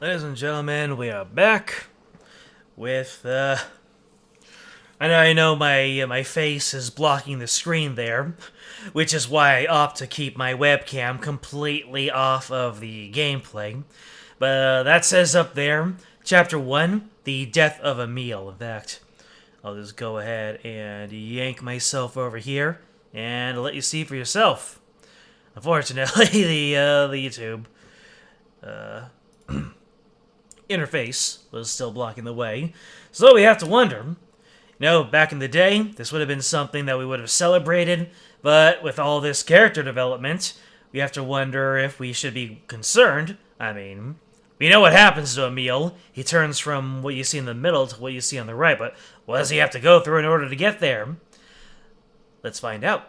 Ladies and gentlemen, we are back with, I know my face is blocking the screen there, which is why I opt to keep my webcam completely off of the gameplay. But that says up there, Chapter 1, The Death of Emile. In fact, I'll just go ahead and yank myself over here and let you see for yourself. Unfortunately, the YouTube interface was still blocking the way. So we have to wonder, back in the day, this would have been something that we would have celebrated, but with all this character development, we have to wonder if we should be concerned. I mean, we know what happens to Emile. He turns from what you see in the middle to what you see on the right, but what does he have to go through in order to get there? Let's find out.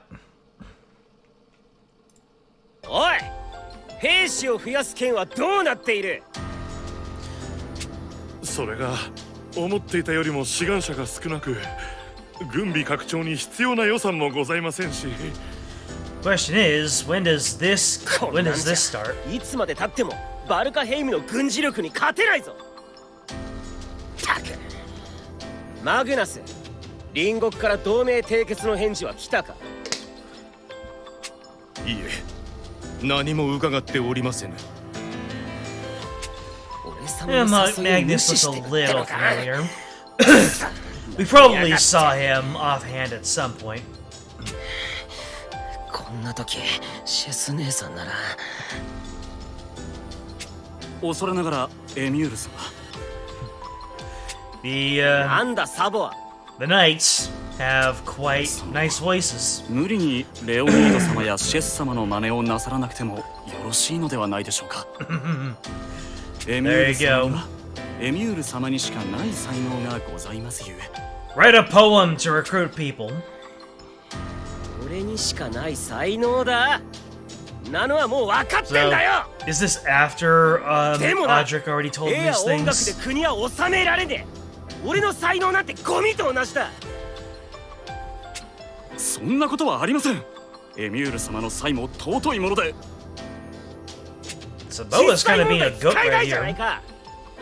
おい、兵士を増やす件はどうなっている？それが思っていたよりも志願者が少なく、軍備拡張に必要な予算もございませんし。Question is, when does this start? いつまで経ってもバルカヘイムの軍事力に勝てないぞ。たく、マグナス、隣国から同盟締結の返事は来たか？いいえ、何も伺っておりません。Magnus looks a little familiar. We probably saw him offhand at some point. こんな時、シェス姉さんなら。恐れながらエミュール様。なんだサボは。The knights have quite nice voices. 無理にレオニード様やシェス様の真似をなさらなくてもよろしいのではないでしょうか。エミュール様にはエミュール様にしかない才能がございますゆえ。Write a poem to recruit people. 俺にしかない才能だ。なのはもう分かってんだよ。So, is this after Audric already told me these 音楽 things? で国は治められねえ。俺の才能なんてゴミと同じだ。そんなことはありません。エミュール様の才も尊いもので。Saboa's kind of being a goat right here.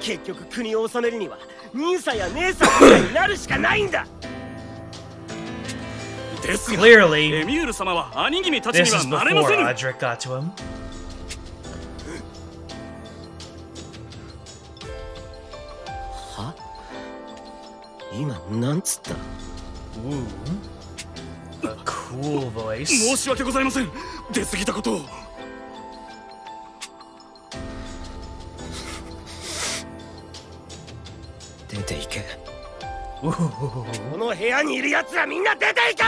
結局国を治めるには兄さんや姉さんみたいになるしかないんだ。ですが、 Clearly, エミュール様は兄君たちに this は is なれま before せん。 Audric got to him. は？今なんつった？ Ooh, a cool voice. 申し訳ございません。出過ぎたことを。出て行け。 Ooh. この部屋にいる奴らみんな出て行け。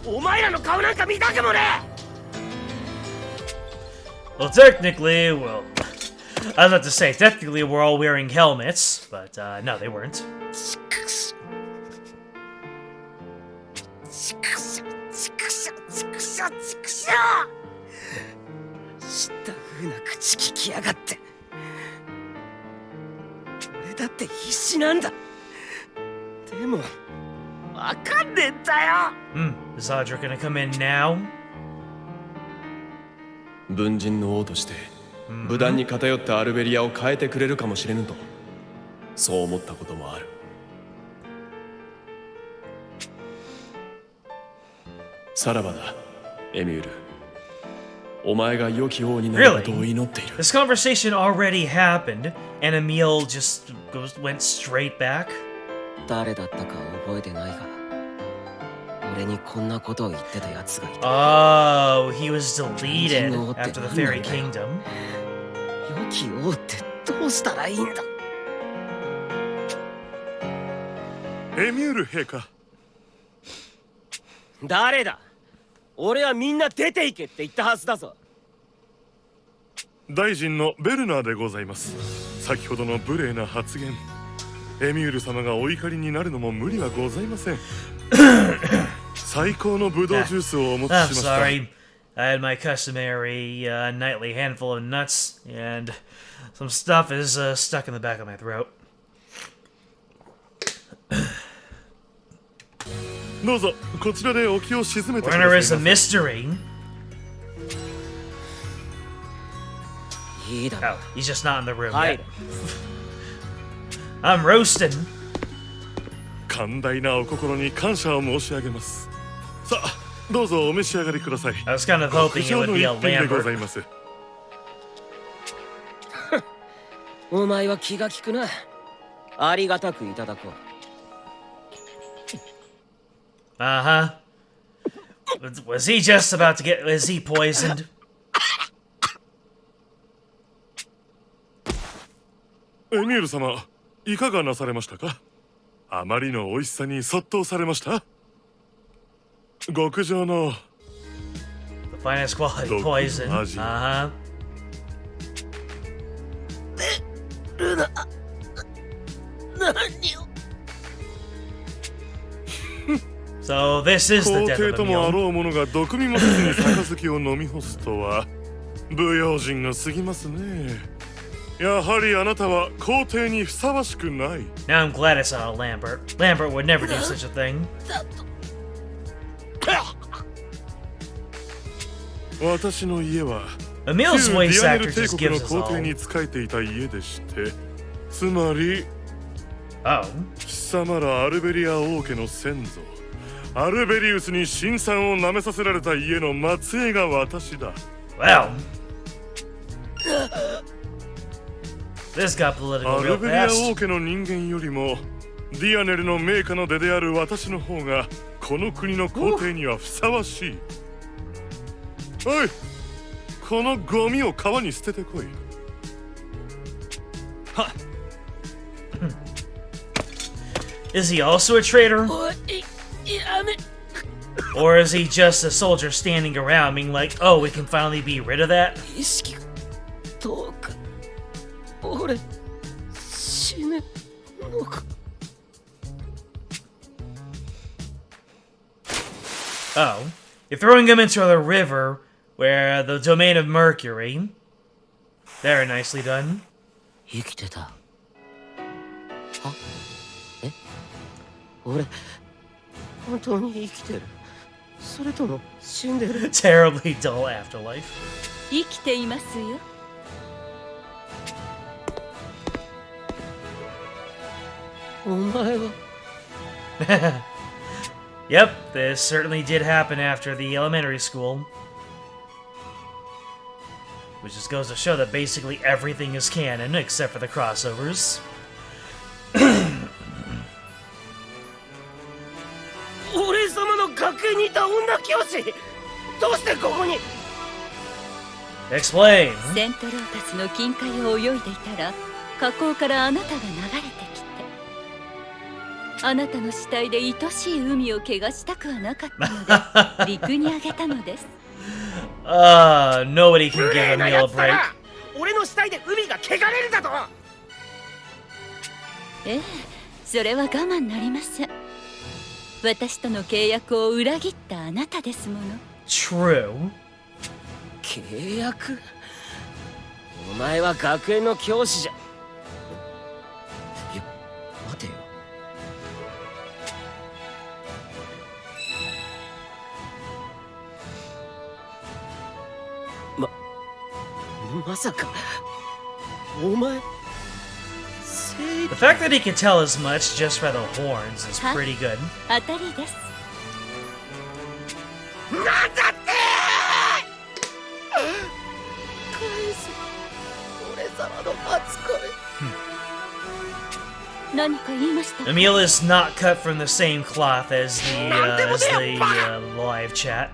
お前らの顔なんか見たくもねえ。 Well, technically, I was about to say, technically we're all wearing helmets, but no, they weren't. したふうな口聞きやがって。俺だって必死なんだ。でもわかんねえんだよ。Is Audric gonna come in now? 文人の王として武断に偏ったアルベリアを変えてくれるかもしれぬと、そう思ったこともある。さらばだ、エミュール。お前が良き王になることを祈っている。 This conversation already happened, and Emile just went straight back. 誰だったか覚えてないが、俺にこんなことを言ってたやつがいた。 Oh, he was deleted after the Fairy Kingdom. 良き王ってどうしたらいいんだ。エミュール陛下。誰だ？俺はみんな出て行けって言ったはずだぞ。大臣のベルナーでございます。先ほどの無礼な発言、エミュール様がお怒りになるのも無理はございません。最高のブドウジュースをお持ちしま I'm した。 sorry. I had my customary nightly handful of nuts, and some stuff is stuck in the back of my throat. どうぞこちらでお気を沈めてください Winner ま is せ。 a mystery. いいだろ Oh, he's just not in the room う。入 yet. れ。 I'm roasting. 寛大なお心に感謝を申し上げます。さあ、どうぞお召し上がりください。 I was kind of hoping it 極上 would の be 一 a 品でござい Lambert. ます。お前は気が利くな。ありがたくいただこう。 Uh-huh. Was he just about to get... Is he poisoned? エミール様、いかがなされましたか？あまりの美味しさにそっとされました？極上の The finest quality Dog poison. Aji. Uh-huh. ルナ、何を。 So this is the 皇 death 帝 of ともあ Emile. ろうものが毒味もせずに杯を飲み干すとは不用心が過ぎますね。やはりあなたは皇帝にふさわしくない。 Now I'm glad it's not a Lambert. Lambert would never do such a thing. 私の家は Emile's 旧 voice ディアネ actor ル帝 just 国 gives の us 皇帝 all. に仕えていた家でして、つまり Oh. 貴様らアルベリア王家の先祖アルベリウスに辛酸を舐めさせられた家の末裔が私だ。 Well. This got ア political ル real ベリア fast. 王家の人間よりもディアネルの名家の出である私の方がこの国の皇帝にはふさわしい。おい、このゴミを川に捨ててこい。 Is he also a traitor? おい、やめ。 Or is he just a soldier standing around being like, oh, we can finally be rid of that? 意識が遠く。俺、死ぬのか。 Oh. You're throwing him into the river where the domain of Mercury. Very nicely done. 生きてた。は？え？俺、本当に生きてる？それとも死んでる？ Terribly dull afterlife. 生きていますよ。お前は？ Yep, this certainly did happen after the elementary school. Which just goes to show that basically everything is canon except for the crossovers. 俺様の学園にいた女教師、どうしてここに？ Explain. セントロータスの近海を泳いでいたら河口からあなたが流れてきて、あなたの死体で愛しい海を汚したくはなかったので陸にあげたのです。 Nobody can 無 give 礼 a な meal や a つだ break. な。俺の死体で海が汚れるだと。ええ、それは我慢なりません。私との契約を裏切ったあなたですもの。 True. 契約？お前は学園の教師じゃ。いや、待てよ。まさかお前 The fact that he can tell as much just by the horns is pretty good. 当たりです。なんだって返す俺様の初恋。何か言いました。 Emile is not cut from the same cloth as the live chat.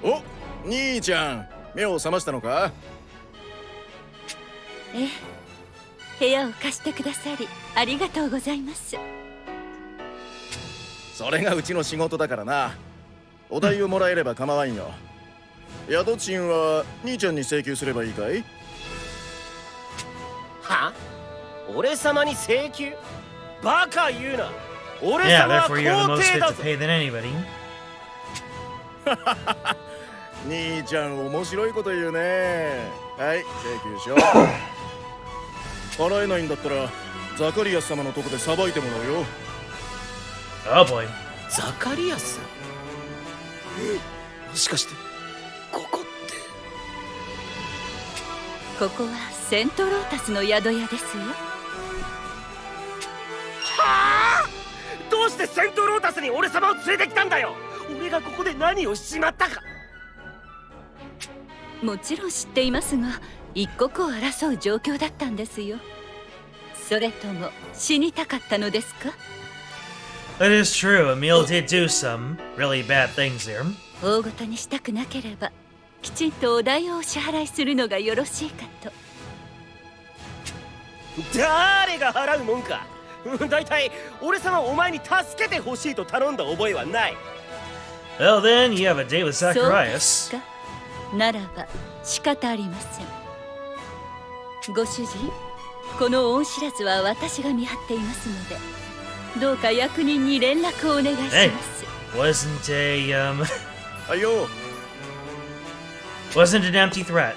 お、兄ちゃん、目を覚ましたのか？ええ、部屋を貸してくださりありがとうございます。それがうちの仕事だからな。お代をもらえれば構わんよ。宿賃は兄ちゃんに請求すればいいかい？は？俺様に請求？バカ言うな。俺 Yeah, 様は therefore you're the 皇 most 帝 fit だ to ぞ。 pay than anybody. 兄ちゃん面白いこと言うね。はい、請求しよう。払えないんだったらザカリアス様のとこで裁いてもらうよ。Oh boy. ザカリアス？もしかしてここってここはセントロータスの宿屋ですよ。はあ、どうしてセントロータスに俺様を連れてきたんだよ。俺がここで何をしちまったか。もちろん知っていますが、一刻を争う状況だったんですよ。それとも死にたかったのですか？ That is true. Emile did do some really bad things here. 大ごとにしたくなければきちんとお代をお支払いするのがよろしいかと。誰が払うもんか。だいたい俺様お前に助けてほしいと頼んだ覚えはない。 Well then, you have a date with そうで Zacharias. すか。ならば仕方ありません。ご主人、この恩知らずは私が見張っていますので、どうか役人に連絡をお願いします。Hey, wasn't aはいよ。 wasn't an empty threat.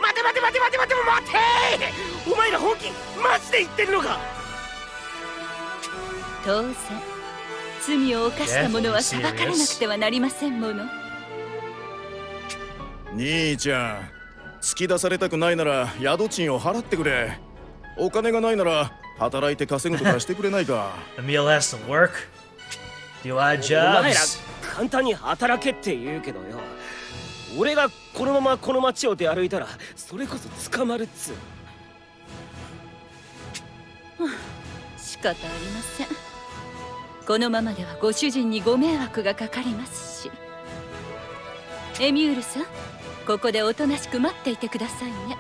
待て待て待て待て待て待て。お前ら本気マジで言ってるのか。当然罪を犯した者は裁かれなくてはなりませんもの。兄ちゃん、突き出されたくないなら宿賃を払ってくれ。お金がないなら働いて稼ぐとかしてくれないか。Emile has to work, do odd お前ら jobs. 簡単に働けって言うけどよ、俺がこのままこの街を出歩いたらそれこそ捕まるっつう。仕方ありません。このままではご主人にご迷惑がかかりますし。エミュールさん、ここでおとなしく待っていてくださいね。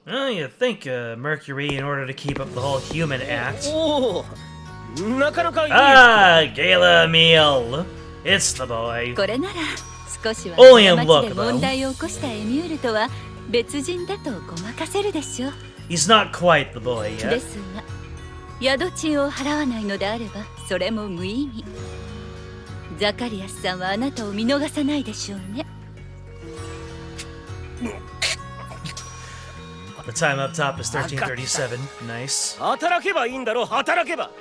Oh, you think Mercury, in order to keep up the whole human act. おお、なかなかいい。Ah, Gala Emile. It's the boy. これなら少しは Only in この look, 街で though. 問題を起こしたエミュールとは別人だとごまかせるでしょう。 He's not quite the boy で yet. すが、宿賃を払わないのであればそれも無意味。ザカリアスさんはあなたを見逃さないでしょうね。The time up top is 13:37. Nice. 働けばいいんだろ、働けば。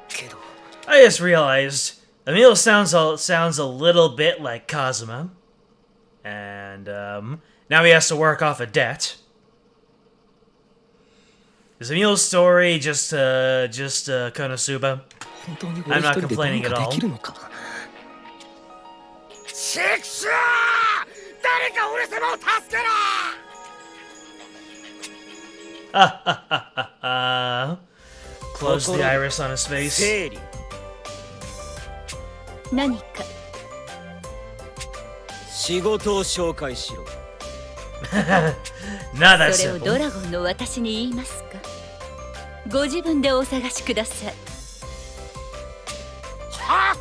けど I just realized Emile sounds a little bit like Kazuma, and now he has to work off a debt. Is Emile's story just Konosuba? 本当に I'm 俺 not 一人でどう complaining に at か all. できるのか。シェクシャー、誰か俺様を助けろ。 Close the iris on his face. 整理、何か仕事を紹介しろ。 Not that それを simple. ドラゴンの私に言いますか。ご自分でお探しください。はあ、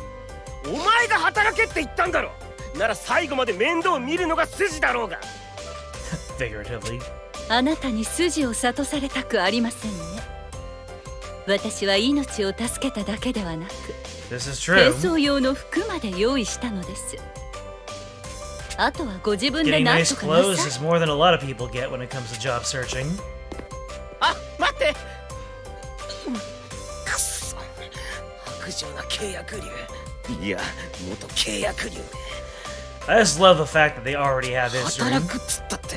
お前が働けって言ったんだろ。なら最後まで面倒見るのが筋だろうが。 Figuratively. あなたに筋を諭されたくありませんね。私は命を助けただけではなく This is 変 true. 装用の服まで用意したのです。あとはご自分で Getting 何 nice とかな clothes さい。 is more than a lot of people get when it comes to job searching. あ、待って。くっそ、薄情な契約流。いや、元契約流。 I just love the fact that they already have history. 働くっつったって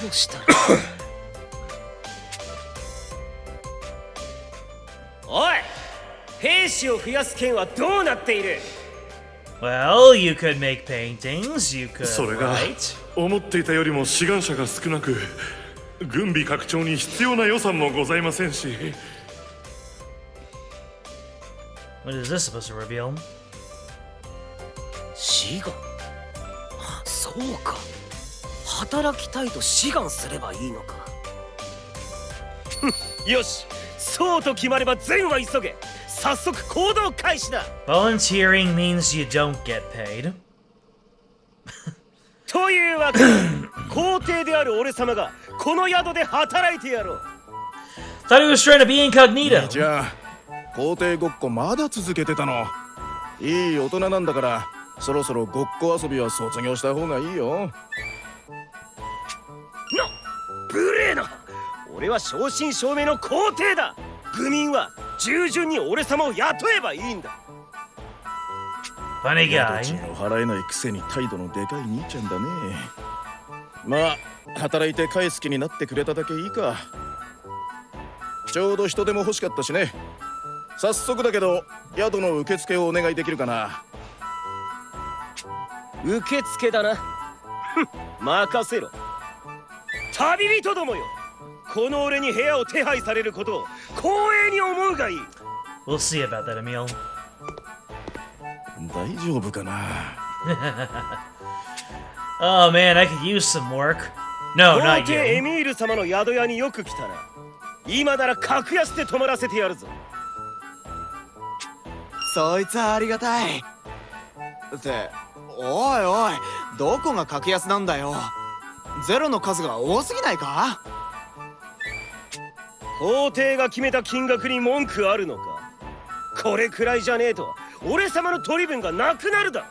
どうしたら。おい、兵士を増やす件はどうなっている。 Well, you could make paintings, you could それが write. 思っていたよりも志願者が少なく、軍備拡張に必要な予算もございませんし。 What is this supposed to reveal? 志願、そうか。働きたいと志願すればいいのか。よし、そうと決まれば善は急げ。早速行動開始だ。 Volunteering means you don't get paid. というわけで皇帝である俺様がこの宿で働いてやろう。 Thought he was trying to be incognito. じゃあ皇帝ごっこまだ続けてたの。いい大人なんだからそろそろごっこ遊びは卒業した方がいいよ。無礼な。俺は正真正銘の皇帝だ。愚民は従順に俺様を雇えばいいんだ。Funny 家 guy. 賃を払えないくせに態度のでかい兄ちゃんだね。まあ働いて返す気になってくれただけいいか。ちょうど人手も欲しかったしね。早速だけど宿の受付をお願いできるかな。受付だな。任せろ。旅人どもよ、この俺に部屋を手配されることを光栄に思うがいい。 We'll see about that, Emile. 大丈夫かな。Oh man, I could use some work. No, 皇 not 帝エ you. ミール様の宿屋によく来たな。今なら格安で泊まらせてやるぞ。そいつはありがたい。っておいおい、どこが格安なんだよ。ゼロの数が多すぎないか。皇帝が決めた金額に文句あるのか。これくらいじゃねえと俺様の取り分がなくなるだ。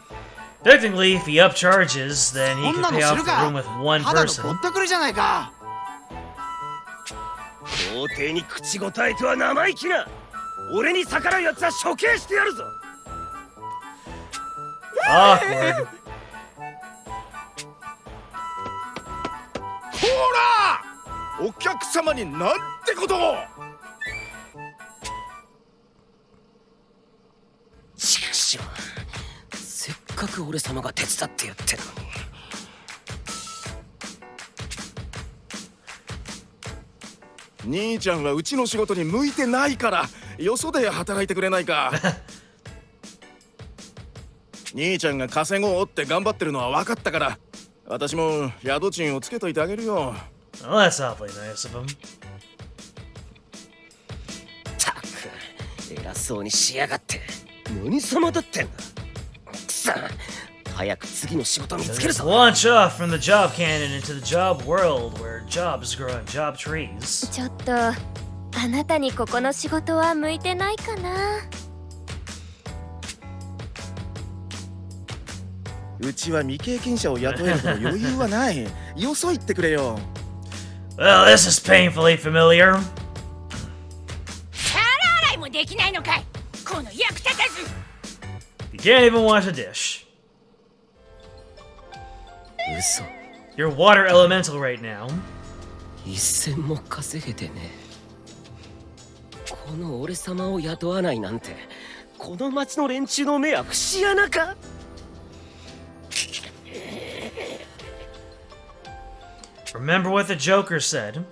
Technically, if he upcharges, then he こん could なの pay す off る the か。 room with one ただの person. ぼったくりじゃないか。皇帝に口答えとは生意気な。俺に逆らうやつは処刑してやるぞ。 Awkward. ほら、お客様になんてことを。畜生、せっかく俺様が手伝ってやってるのに。兄ちゃんはうちの仕事に向いてないからよそで働いてくれないか。兄ちゃんが稼ごうって頑張ってるのは分かったから、私も宿賃をつけといてあげるよ。 Well, that's awfully nice of him. たく偉そうにしやがって。何様だってんだ。くさ、早く次の仕事見つける Let's ぞ。 launch off from the job cannon into the job world where jobs grow on job trees. ちょっとあなたにここの仕事は向いてないかな。うちは未経験者を雇えるほど余裕はない。よそ行ってくれよ。 Well, this is painfully familiar. 皿洗いもできないのかい、この役立たず。 You can't even wash a dish. 嘘。 You're water elemental right now. 一銭も稼げてね。この俺様を雇わないなんて、この町の連中の目は節穴か。 Remember what the Joker said.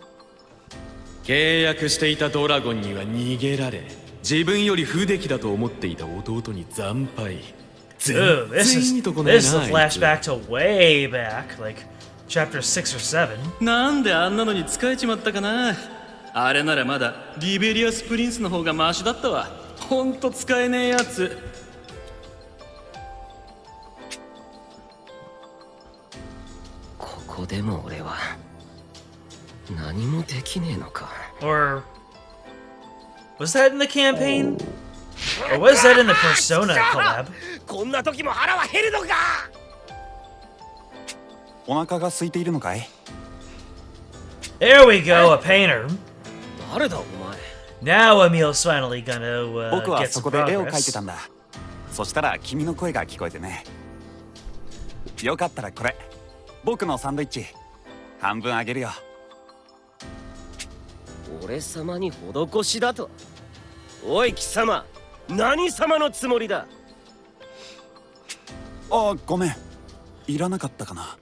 契約していたドラゴンには逃げられ、自分より不出来だと思っていた弟に惨敗。 Ooh, this 全 is 然いいとこねえ this is a なあいつ。 flashback to way back, like chapter 6 or 7. なんであんなのに使えちまったかな。あれならまだリベリアスプリンスの方がマシだったわ。ほんと使えねえやつ。ここでも俺は何もできねえのか。 Or was that in the campaign? Or was that in the Persona collab? こんな時も腹は減るのか。お腹が空いているのかい？ There we go, a painter. 誰だお前。 Now Emile's finally gonna 僕は get そ some こで絵を描いて progress. たんだ。そしたら君の声が聞こえてね。よかったらこれ、僕のサンドイッチ半分あげるよ。俺様に施しだと。おい貴様、何様のつもりだ。あ、ごめん。いらなかったかな。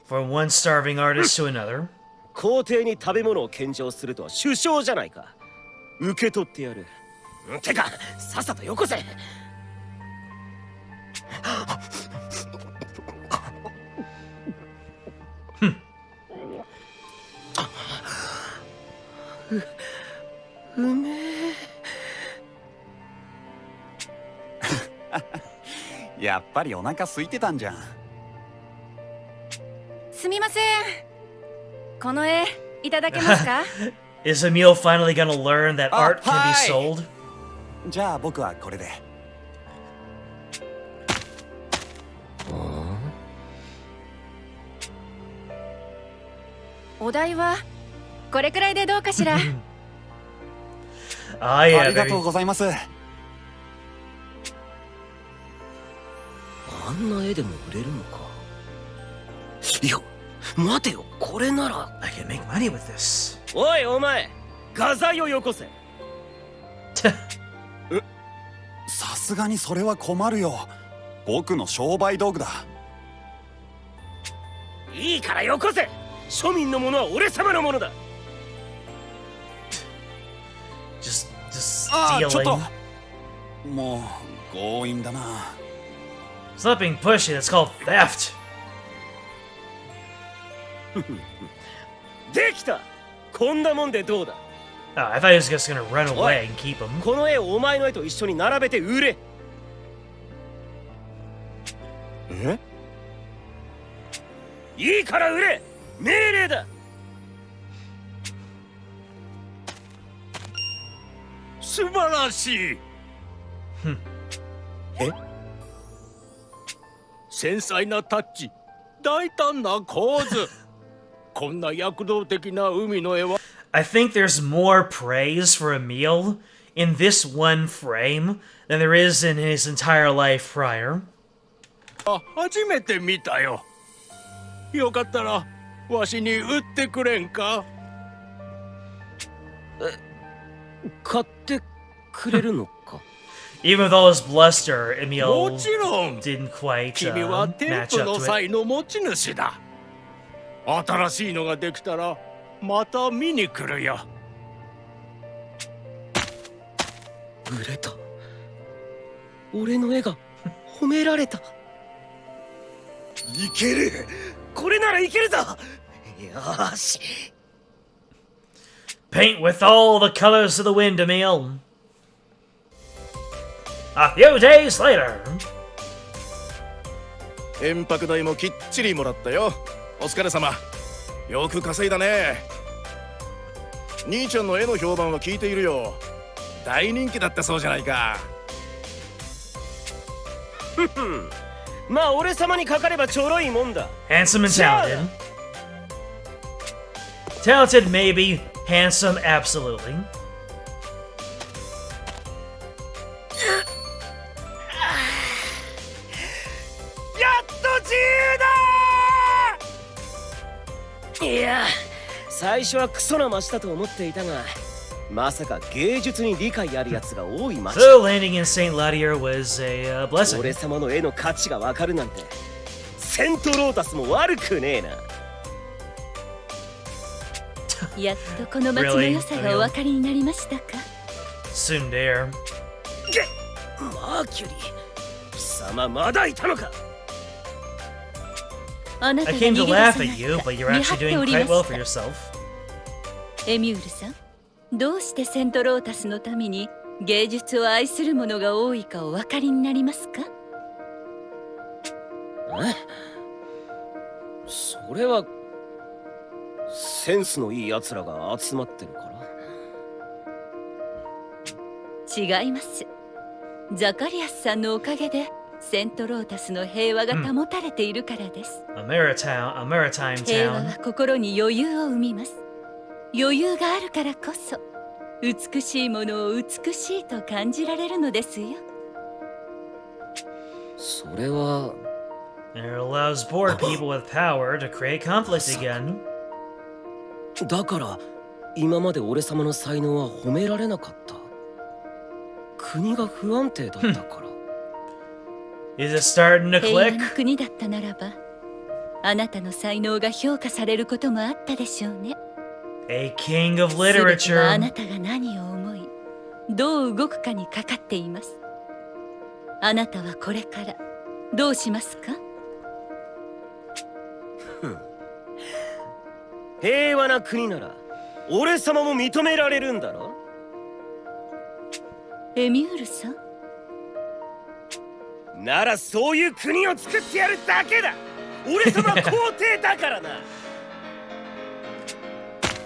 From one starving artist to another. 皇帝に食べ物を献上するとは首相じゃないか。受け取ってやる。てかさっさとよこせ。うめえ。やっぱりお腹空いてたんじゃん。すみません、この絵いただけますか？ Is Emile finally gonna learn that art can be hi. sold? じゃあ僕はこれで。お題はこれくらいでどうかしら。Ah, yeah, ありが baby. とうございます。あんな絵でも売れるのか。いや、待てよ、これなら。 I can make money with this. おい、お前、画材をよこせ。さすがにそれは困るよ。僕の商売道具だ。いいからよこせ。庶民のものは俺様のものだ。Just ああ、ちょっ stealing. と。もう強引だな。It's not being pushy, that's called theft. できた。こんなもんでどうだ。 Oh, I thought he was just gonna run away and keep him. この絵をお前の絵と一緒に並べて売れ。え？いいから売れ。命令だ。素晴らしい。え？繊細なタッチ、大胆な構図。こんな躍動的な海の絵は。I think there's more praise for Emile in this one frame than there is in his entire life prior. 初めて見たよ。よかったらわしに売ってくれんか。買ってくれるのか。Even with all his bluster, Emile もちろん。 didn't quite 君は match 天賦 up の to it. 才の持ち主だ。新しいのができたらまた見に来るよ。売れた。俺の絵が褒められた。いける。これならいけるぞ。よし。Paint with all the colors of the wind, Emile. A few days later. 延泊代もきっちりもらったよ。お疲れ様。よく稼いだね。兄ちゃんの絵の評判は聞いているよ。大人気だったそうじゃないか。まあ俺様にかかればちょろいもんだ。 Handsome and talented. Talented, maybe. Handsome, absolutely. やっと自由だ。いや、最初はクソな街だと思っていたが、まさか芸術に理解あるやつが多い街。 So landing in Saint Ladier was a blessing. 俺様の絵の価値がわかるなんて、セントロータスも悪くねえな。やっとこの街の良さがお分かりになりましたか。 Tsundere. マーキュリー、貴様まだいたのか。あなた I が came 逃 to げ出 laugh さな at か you, but you're 見張 actually って doing おりま quite well し for た。 yourself. エミュールさん、どうしてセントロータスの民に芸術を愛する者が多いかお分かりになりますか。え？それはセンスのいい奴らが集まってるから。違います。ザカリアスさんのおかげでセントロータスの平和が保たれているからです。A maritime 平和 town. は心に余裕を生みます。余裕があるからこそ美しいものを美しいと感じられるのですよ。それは And it allows bored people with power to create conflict again. だから今まで俺様の才能は褒められなかった。国が不安定だったから。Is it starting to 平和 click? な国だったならば、あなたの才能が評価されることもあったでしょうね。A king of 全てはあ literature. なたが何を思い、どう動くかにかかっています。あなたはこれからどうしますか。平和な国なら俺様も認められるんだろ。エミュールさん、ならそういう国を作ってやるだけだ。俺様は皇帝だからな。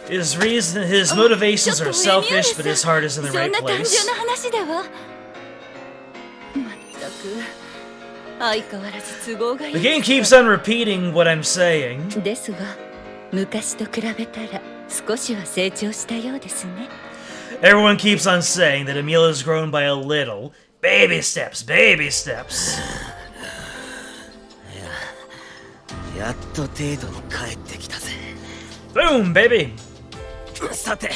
His motivations are selfish, but his heart is in the そ right んな単 place. 純な話では。まったく相変わらず都合がいい。 The game keeps on repeating what I'm saying. ですが、昔と比べたら少しは成長したようですね。Everyone keeps on saying that Emile has grown by a little. Baby steps, baby steps. やっとデートに帰ってきたぜ。 Boom, baby. さて、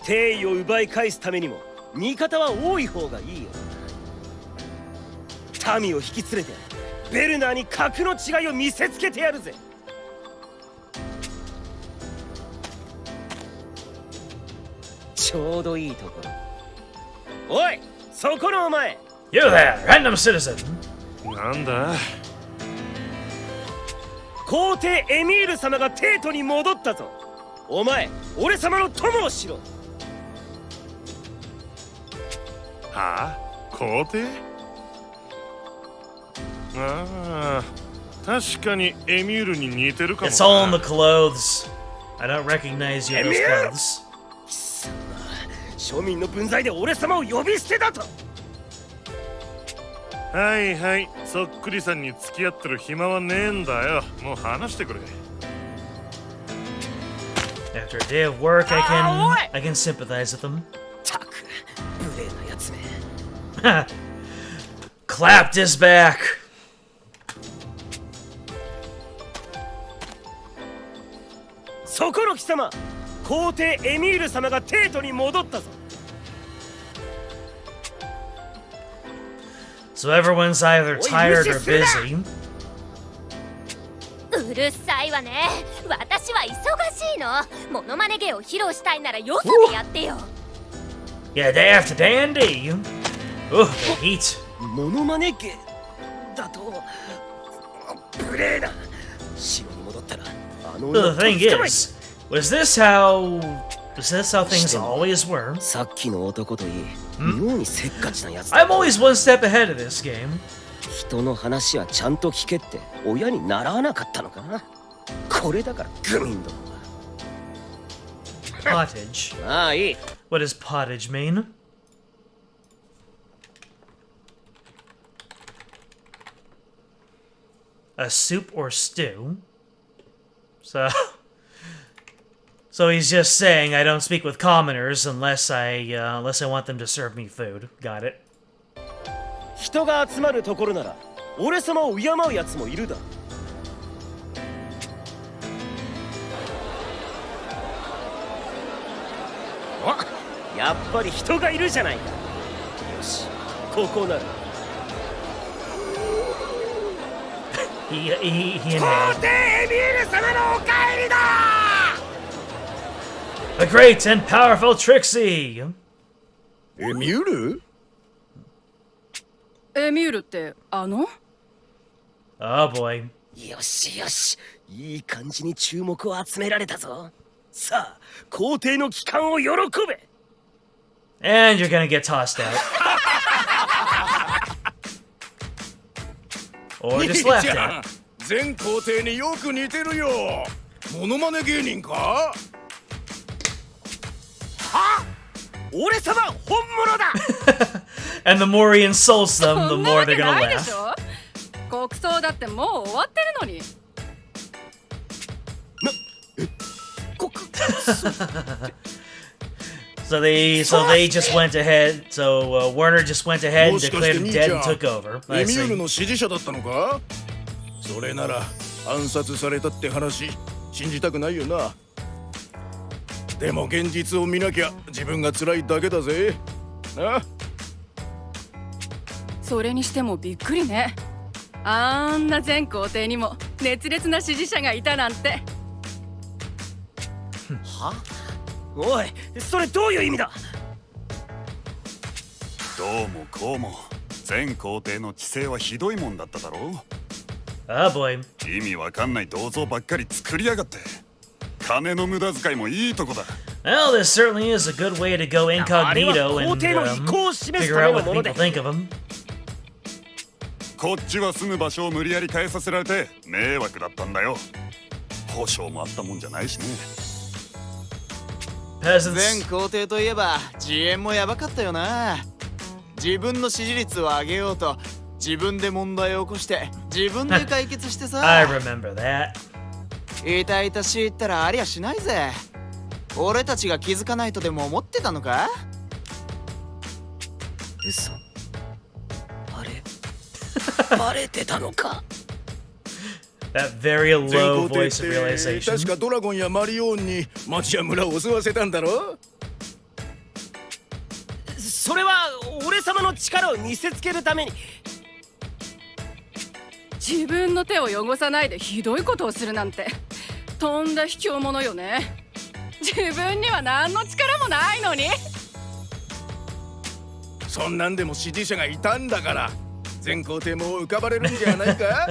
帝位を奪い返すためにも味方は多い方がいいよ。民を引き連れてベルナーに格の違いを見せつけてやるぜ。ちょうどいいところ。おい、そこのお前。 You there, random citizen. なんだ？皇帝エミール様が帝都に戻ったぞ。お前、俺様の友をしろ。はあ？皇帝？ああ、確かにエミュールに似てるかもな。 It's all in the clothes. I don't recognize you in those clothes. 庶民の分際で俺様を呼び捨てだと。はいはい、そっくりさんに付き合ってる暇はねえんだよ。もう話してくれ。 After a day of work, I can sympathize with them. たく、無礼なやつめ。 Clapped his back. そこの貴様、皇帝エミール様が帝都に戻ったぞ。 So everyone's either tired or busy. うるさいわね。私は忙しいの。モノマネ芸を披露したいならよそでやってよ。 Yeah, day after dandy. Ooh, the heat. モノマネ芸だと無礼だ。城に戻ったらあの The thing is, was this how things always were? さっきの男といい、妙にせっかちなやつだ。 I'm always one step ahead of this game. 人の話はちゃんと聞けって親に習わなかったのかな。これだからグミンドは。 Pottage. まあいい。 What does pottage mean? A soup or stew. So he's just saying I don't speak with commoners unless I want them to serve me food. Got it. 人が集まるところなら俺様を敬うやつもいるだ。あ、やっぱり人がいるじゃないか。よし、ここなら。 He 皇帝エミール様のお帰りだ。 The great and powerful Trixie. エミュール？エミュールってあの？ Oh boy. よしよし、いい感じに注目を集められたぞ。さあ、皇帝の帰還を喜べ。 And you're gonna get tossed out. Or just left at. 全皇帝によく似てるよ。モノマネ芸人か？は？俺様本物だ。 And the more he insults them, the more they're gonna laugh. 国葬だってもう終わってるのに。So they just went ahead. So Werner just went ahead and declared him dead and took over. エミュールの支持者だったのか？それなら暗殺されたって話信じたくないよな。でも現実を見なきゃ自分が辛いだけだぜ。な。それにしてもびっくりね。あんな全皇帝にも熱烈な支持者がいたなんて。は？おい、それどういう意味だ？どうもこうも全皇帝の治世はひどいもんだっただろう。 Oh boy. 意味わかんない銅像ばっかり作りやがって。金の無駄遣いもいいとこだ。 Well, this certainly is a good way to go incognito and figure out what people think of him. こっちは住む場所を無理やり変えさせられて迷惑だったんだよ。保証もあったもんじゃないしね。全皇帝といえば自演もやばかったよな。自分の支持率を上げようと自分で問題を起こして自分で解決してさ。I remember that. 痛々しいったらありゃしないぜ。俺たちが気づかないとでも思ってたのか？嘘。バレてたのか。That very low voice of realization. 確かドラゴンやマリオーンに町や村を襲わせたんだろ？それは俺様の力を見せつけるために。自分の手を汚さないでひどいことをするなんてとんだ卑怯者よね。自分には何の力もないのに。そんなんでも支持者がいたんだから全皇帝も浮かばれるんじゃないか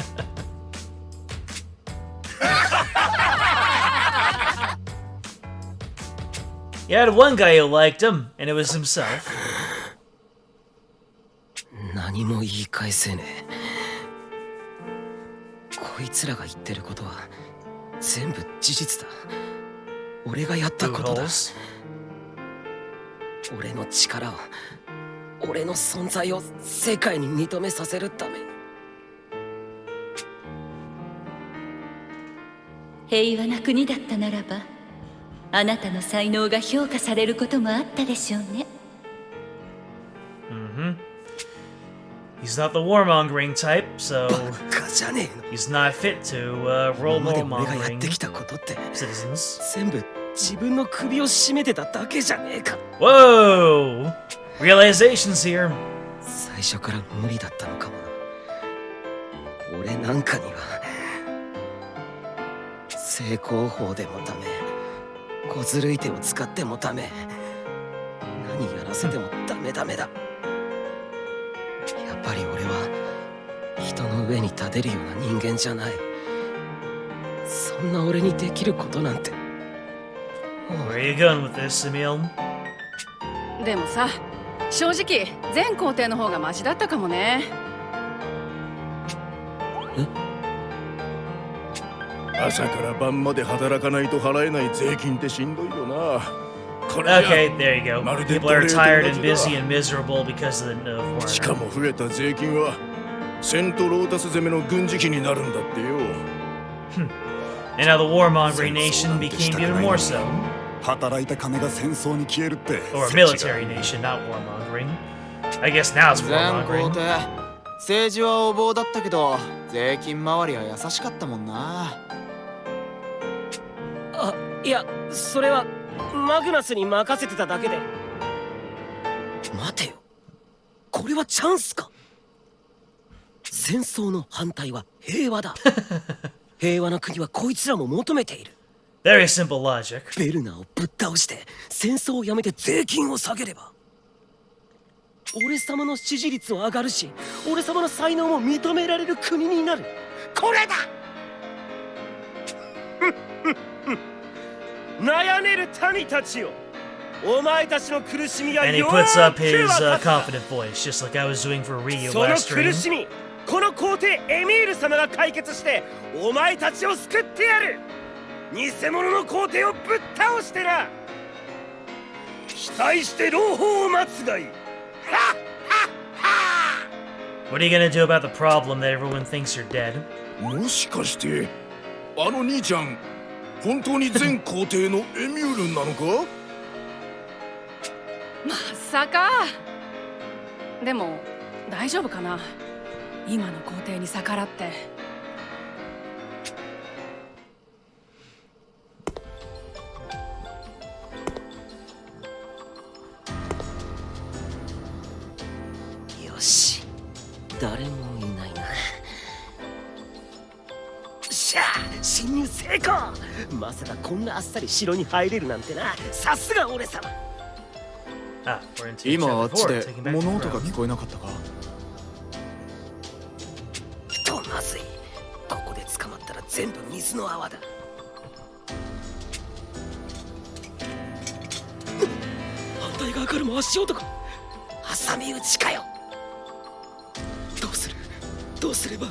？You had one guy who liked him, and it was himself. 何も言い返せねえ。こいつらが言ってることは全部事実だ。俺がやったことだ。俺の力を、俺の存在を世界に認めさせるために。平和な国だったならば、あなたの才能が評価されることもあったでしょうね。He's not the warmongering type, so he's not fit to role warmongering citizens. 全部自分の首を絞めてただけじゃねえか。 Whoa! Realizations here. 最初から無理だったのかもな。俺なんかには成功法でもダメ、小ずるい手を使ってもダメ、何やらせてもダメだ。やっぱり俺は人の上に立てるような人間じゃない。そんな俺にできることなんて。 Where are you going with this, Emile? でもさ、正直全皇帝の方がマシだったかもね。朝から晩まで働かないと払えない税金ってしんどいよな。Okay, there you go. People are tired and busy and miserable because of the war. しかも増えた税金はセントロータス攻めの軍事費になるんだってよ。And now the warmongering nation became even more so. 働いた金が戦争に消えるって。 Or a military nation, not warmongering. I guess now it's 全皇 warmongering. 帝、政治は横暴だったけど税金周りは優しかったもんな。あ、いや、それはマグナスに任せてただけで。待てよ、これはチャンスか。戦争の反対は平和だ。平和な国はこいつらも求めている。 Very simple logic. ベルナーをぶっ倒して戦争をやめて税金を下げれば俺様の支持率は上がるし、俺様の才能も認められる国になる。これだ。悩める民たちよ、お前たちの苦しみが And he よ puts ー up く his 分かった confident voice, just like I was doing for Ryu その last 苦 stream. しみ、この皇帝エミール様が解決してお前たちを救ってやる。偽物の皇帝をぶっ倒してな。期待して朗報を待つがいい。 What are you gonna do about the problem that everyone thinks you're dead? もしかしてあの兄ちゃん本当に全皇帝のエミュールなのか？まさか。でも大丈夫かな、今の皇帝に逆らって。よし、誰もいないな。しゃあ、侵入成功。まさかこんなあっさり城に入れるなんてな。さすが俺様。 Ah, we're into 今あっ chapter ち 4, で taking back 物 the 音が throne. 聞こえなかったか？とまずい。ここで捕まったら全部水の泡だ。反対側からも足音が。挟み撃ちかよ。どうすれば。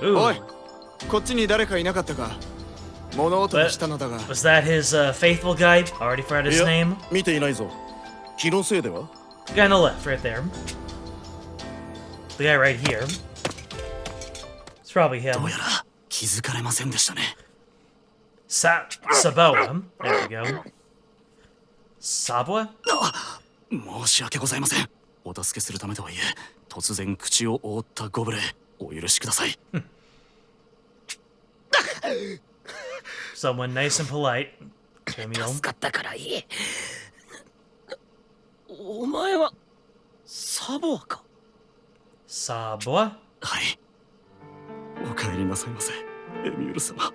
おい、こっちに誰かいなかったか？物音がしたのだが。 Was that his faithful guy? Already forgot his いや name? 見ていないぞ。気のせいでは？ The guy on the left, right there. The guy right here. It's probably him. どうやら気気づかれませんでしたね。Saboa. There we go. Sabwa? 申し訳ございません。お助けするためとはいえ、突然口を覆ったご無礼、お許しください。Someone nice and polite. 助かったからいい。お前はサボアか。Sabwa? はい。お帰りなさいませ、エミュール様。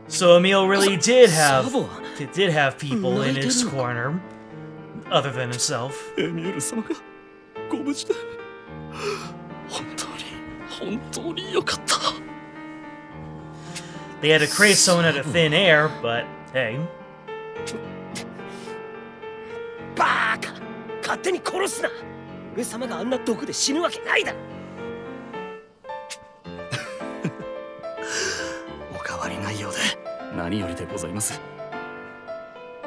So Emile really did have people in his corner, other than himself. エミュール様がご無事で本当に良かった。They had to create someone out of thin air, but hey. バーカ！勝手に殺すな！俺様があんな毒で死ぬわけないだろ。お変わりないようで何よりでございます。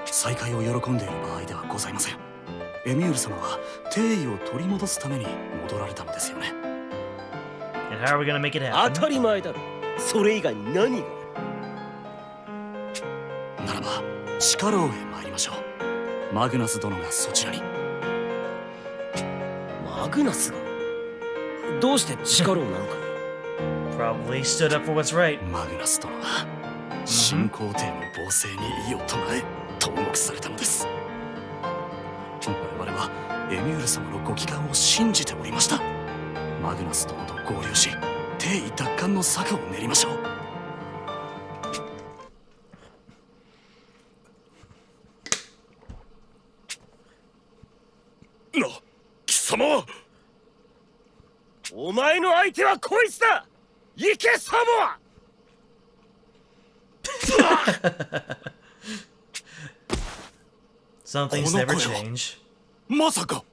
再会を喜んでいる場合ではございません。エミュール様は帝位を取り戻すために戻られたのですよね。And how are we gonna make it happen? 当たり前だろ。それ以外に何がある？ならば地下牢へ参りましょう。マグナス殿がそちらに。マグナスが？どうして地下牢なんかに？ Probably stood up for what's right. マグナス殿は新皇帝の暴政に異を唱え投獄されたのです。我々はエミュール様のご帰還を信じておりました。マグナス殿と合流し帝位奪還の策を練りましょう。貴様は。お前の相手はこいつだ。行けサボア。Some things never change. まさか。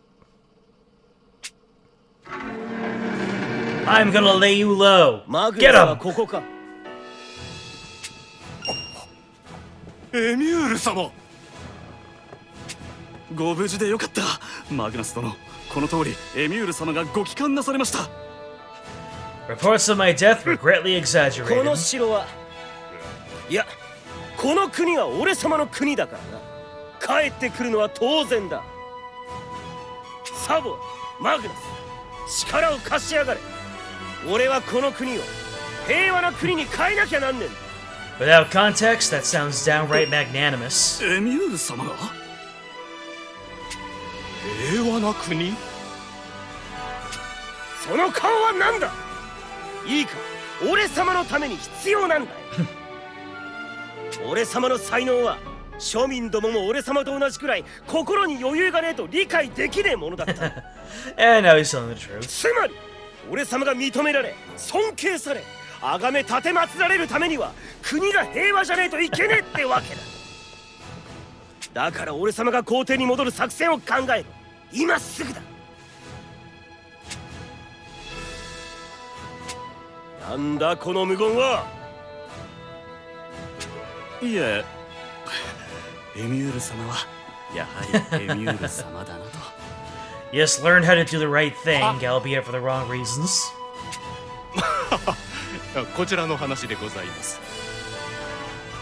I'm gonna lay you low. マグ Get ナスは him. ここか。エミュール様。ご無事でよかった。マグナス殿、この通りエミュール様がご帰還なされました。Reports of my death were greatly こ exaggerated. の城は、いや、この国は俺様の国だからな。帰ってくるのは当然だ。サボ、マグナス、力を貸しやがれ。俺はこの国を平和な国に変えなきゃなんねん。Without context, that sounds downright magnanimous. エミュール様が平和な国？その顔は何だ。いいか、俺様のために必要なんだよ。俺様の才能は庶民どもも俺様と同じくらい心に余裕がねえと理解できねえものだった。And now he's telling the truth. つまり俺様が認められ尊敬され崇め立てまつられるためには国が平和じゃねえといけねえってわけだ。だから俺様が皇帝に戻る作戦を考えろ。今すぐだ。なんだこの無言は。いえ、エミュール様はやはりエミュール様だなと。Yes, learn how to do the right thing, albeit for the wrong reasons. こちらの話でございます。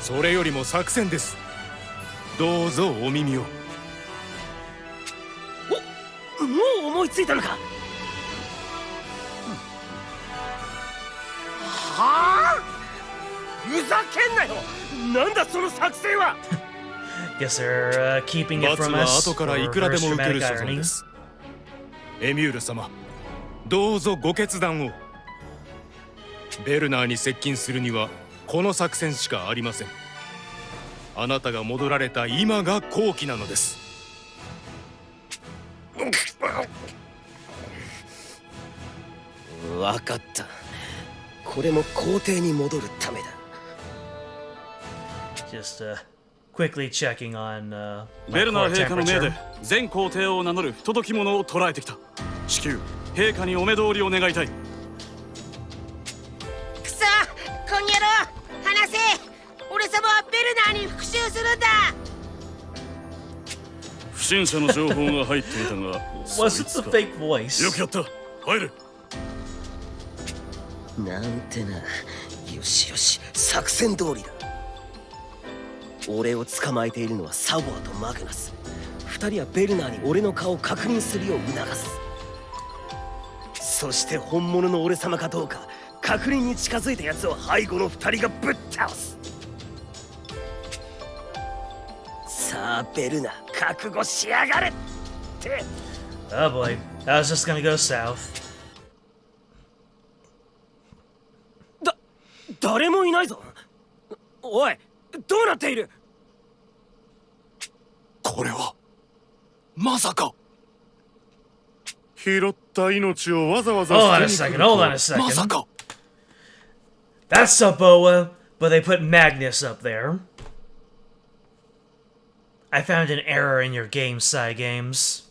それよりも作戦です。どうぞお耳を。もう思いついたのか。はあ、ふざけんなよ。なんだその作戦は。Guess they're keeping it 罰 from は us 後から for いくらでも reverse 受ける dramatic 所存 irony. です。エミュール様、どうぞご決断を。ベルナーに接近するにはこの作戦しかありません。あなたが戻られた今が好機なのです。わかった。これも皇帝に戻るためだ。Just quickly checking on ベ my ルナ core ー陛下の命 temperature. で全皇帝を名乗る不届き者を捕らえてきた。至急陛下にお目通りを願いたい。くそ、こんにゃろ、話せ。俺様はベルナーに復讐するんだ。復審者の情報が入っていたが Was it the fake voice? よくやった入れなんてな。よしよし、作戦通りだ。俺を捕まえているのはサボアとマグナス。二人はベルナーに俺の顔を確認するよう促す。そして本物の俺様かどうか確認に近づいたやつを背後の二人がぶっ倒す。さあベルナ、覚悟しやがれって。 Oh boy, that was just gonna go south. 誰もいないぞ。おい、どうなっている。これはまさか。拾った命をわざわざ Hold on a 捨て second, に来る hold と on a second. まさか。 That's Saboa, but they put Magnus up there. I found an error in your game, Games.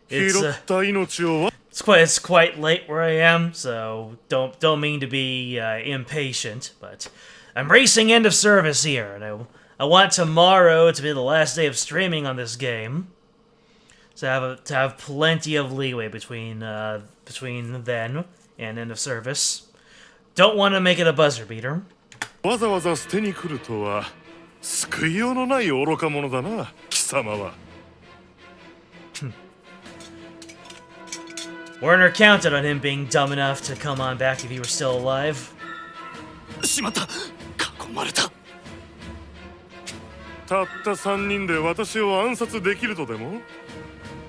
拾 It's った命をわ it's quite late where I am, so don't mean to be impatient, but I'm racing end of service here, and I want tomorrow to be the last day of streaming on this game, to have plenty of leeway between then and end of service. Don't want to make it a buzzer beater. わざわざ捨てに来るとは救いようのない愚か者だな、貴様は。Werner counted on him being dumb enough to come on back if he were still alive. しまった。囲まれた。たった3人で私を暗殺できるとでも。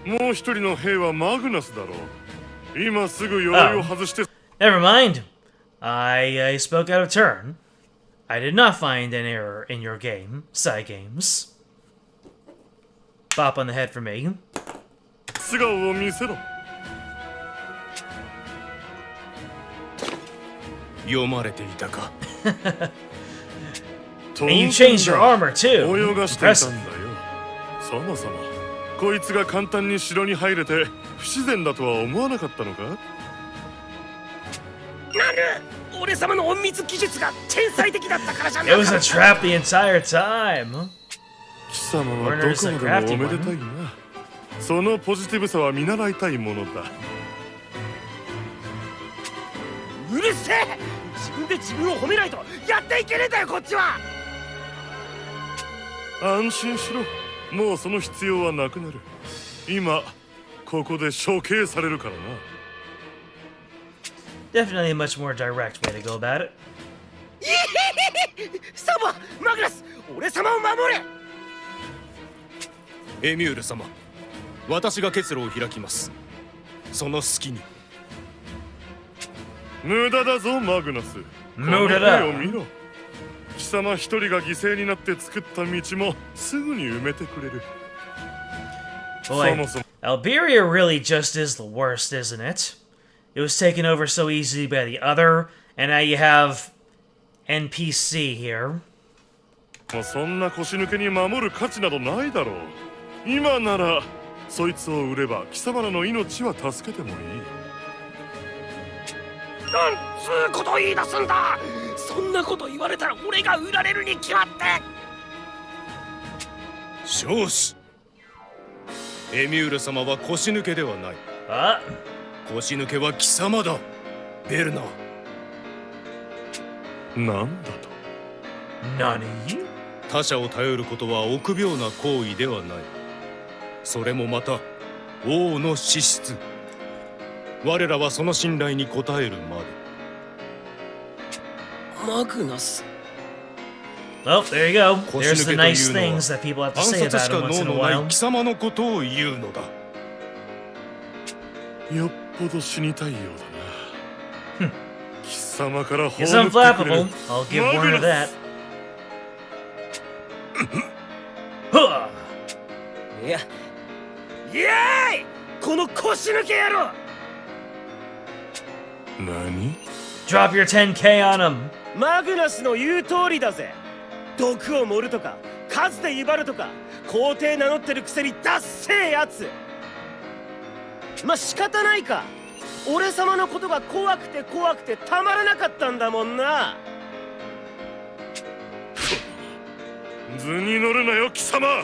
もう一人の兵はマグナスだろう。今すぐ鎧を外して。Never mind. I spoke out of turn. I did not find an error in your game, Games. Bop on the head for me. 素顔を見せろ。読まれていたか。And you changed your armor too. 泳がしていた Impressive. んだよ。そもそもこいつが簡単に城に入れて不自然だとは思わなかったのか。なる、俺様の隠密技術が天才的だったからじゃな It か was った。 a trap the entire time. 貴様はどこまでもおめでたいな。そのポジティブさは見習いたいものだ。うるせえ。自分で自分を褒めないとやっていけねえんだよこっちは。安心しろ。もうその必要はなくなる。今ここで処刑されるからな。Definitely a much more direct way to go about it. サバ、マグナス、俺様を守れ。エミュール様、私が結露を開きます。その隙に。無駄だぞマグナス。無駄だ。この絵を見ろ。貴様一人が犠牲になって作った道もすぐに埋めてくれる。 Boy, そもそも Alberia really just is the worst, isn't it? It was taken over so easily by the other, and now you have NPC here. そんな腰抜けに守る価値などないだろう。今ならそいつを売れば貴様らの命は助けてもいい。なんつうこと言い出すんだ。そんなこと言われたら俺が売られるに決まって。少子。エミュール様は腰抜けではない。あ、腰抜けは貴様だ、ベルナー。なんだと。何？他者を頼ることは臆病な行為ではない。それもまた王の資質。我らはその信頼に応えるまで。マグナス。 Well, there you go. There's the nice things that people have to 暗 say 殺し about か him once 脳 in a のない while. 貴様のことを言うのだ。よっぽど死にたいようだな。貴様から葬 He's ってくれ unflappable. る。 I'll give マグ Werner ナ that. ス。Huh. いや、イエーイ、この腰抜け野郎。何？ Drop your 10k on him. マグナスの言う通りだぜ。毒を盛るとか数で威張るとか皇帝名乗ってるくせにダッセーやつ。まあ仕方ないか。俺様のことが怖くて怖くてたまらなかったんだもんな。図に乗るなよ貴様。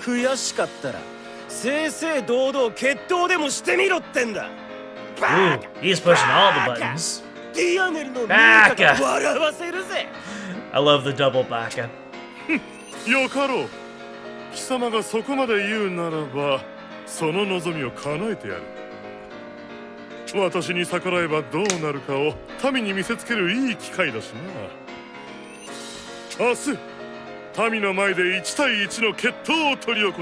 悔しかったら正々堂々決闘でもしてみろってんだ。 Ooh, he's pushing all the buttons. ディアネルのミカが笑わせるぜ。 I love the double baka. よかろう。貴様がそこまで言うならばその望みを叶えてやる。私に逆らえばどうなるかを民に見せつけるいい機会だしな。明日民の前で1対1の決闘を執り行う。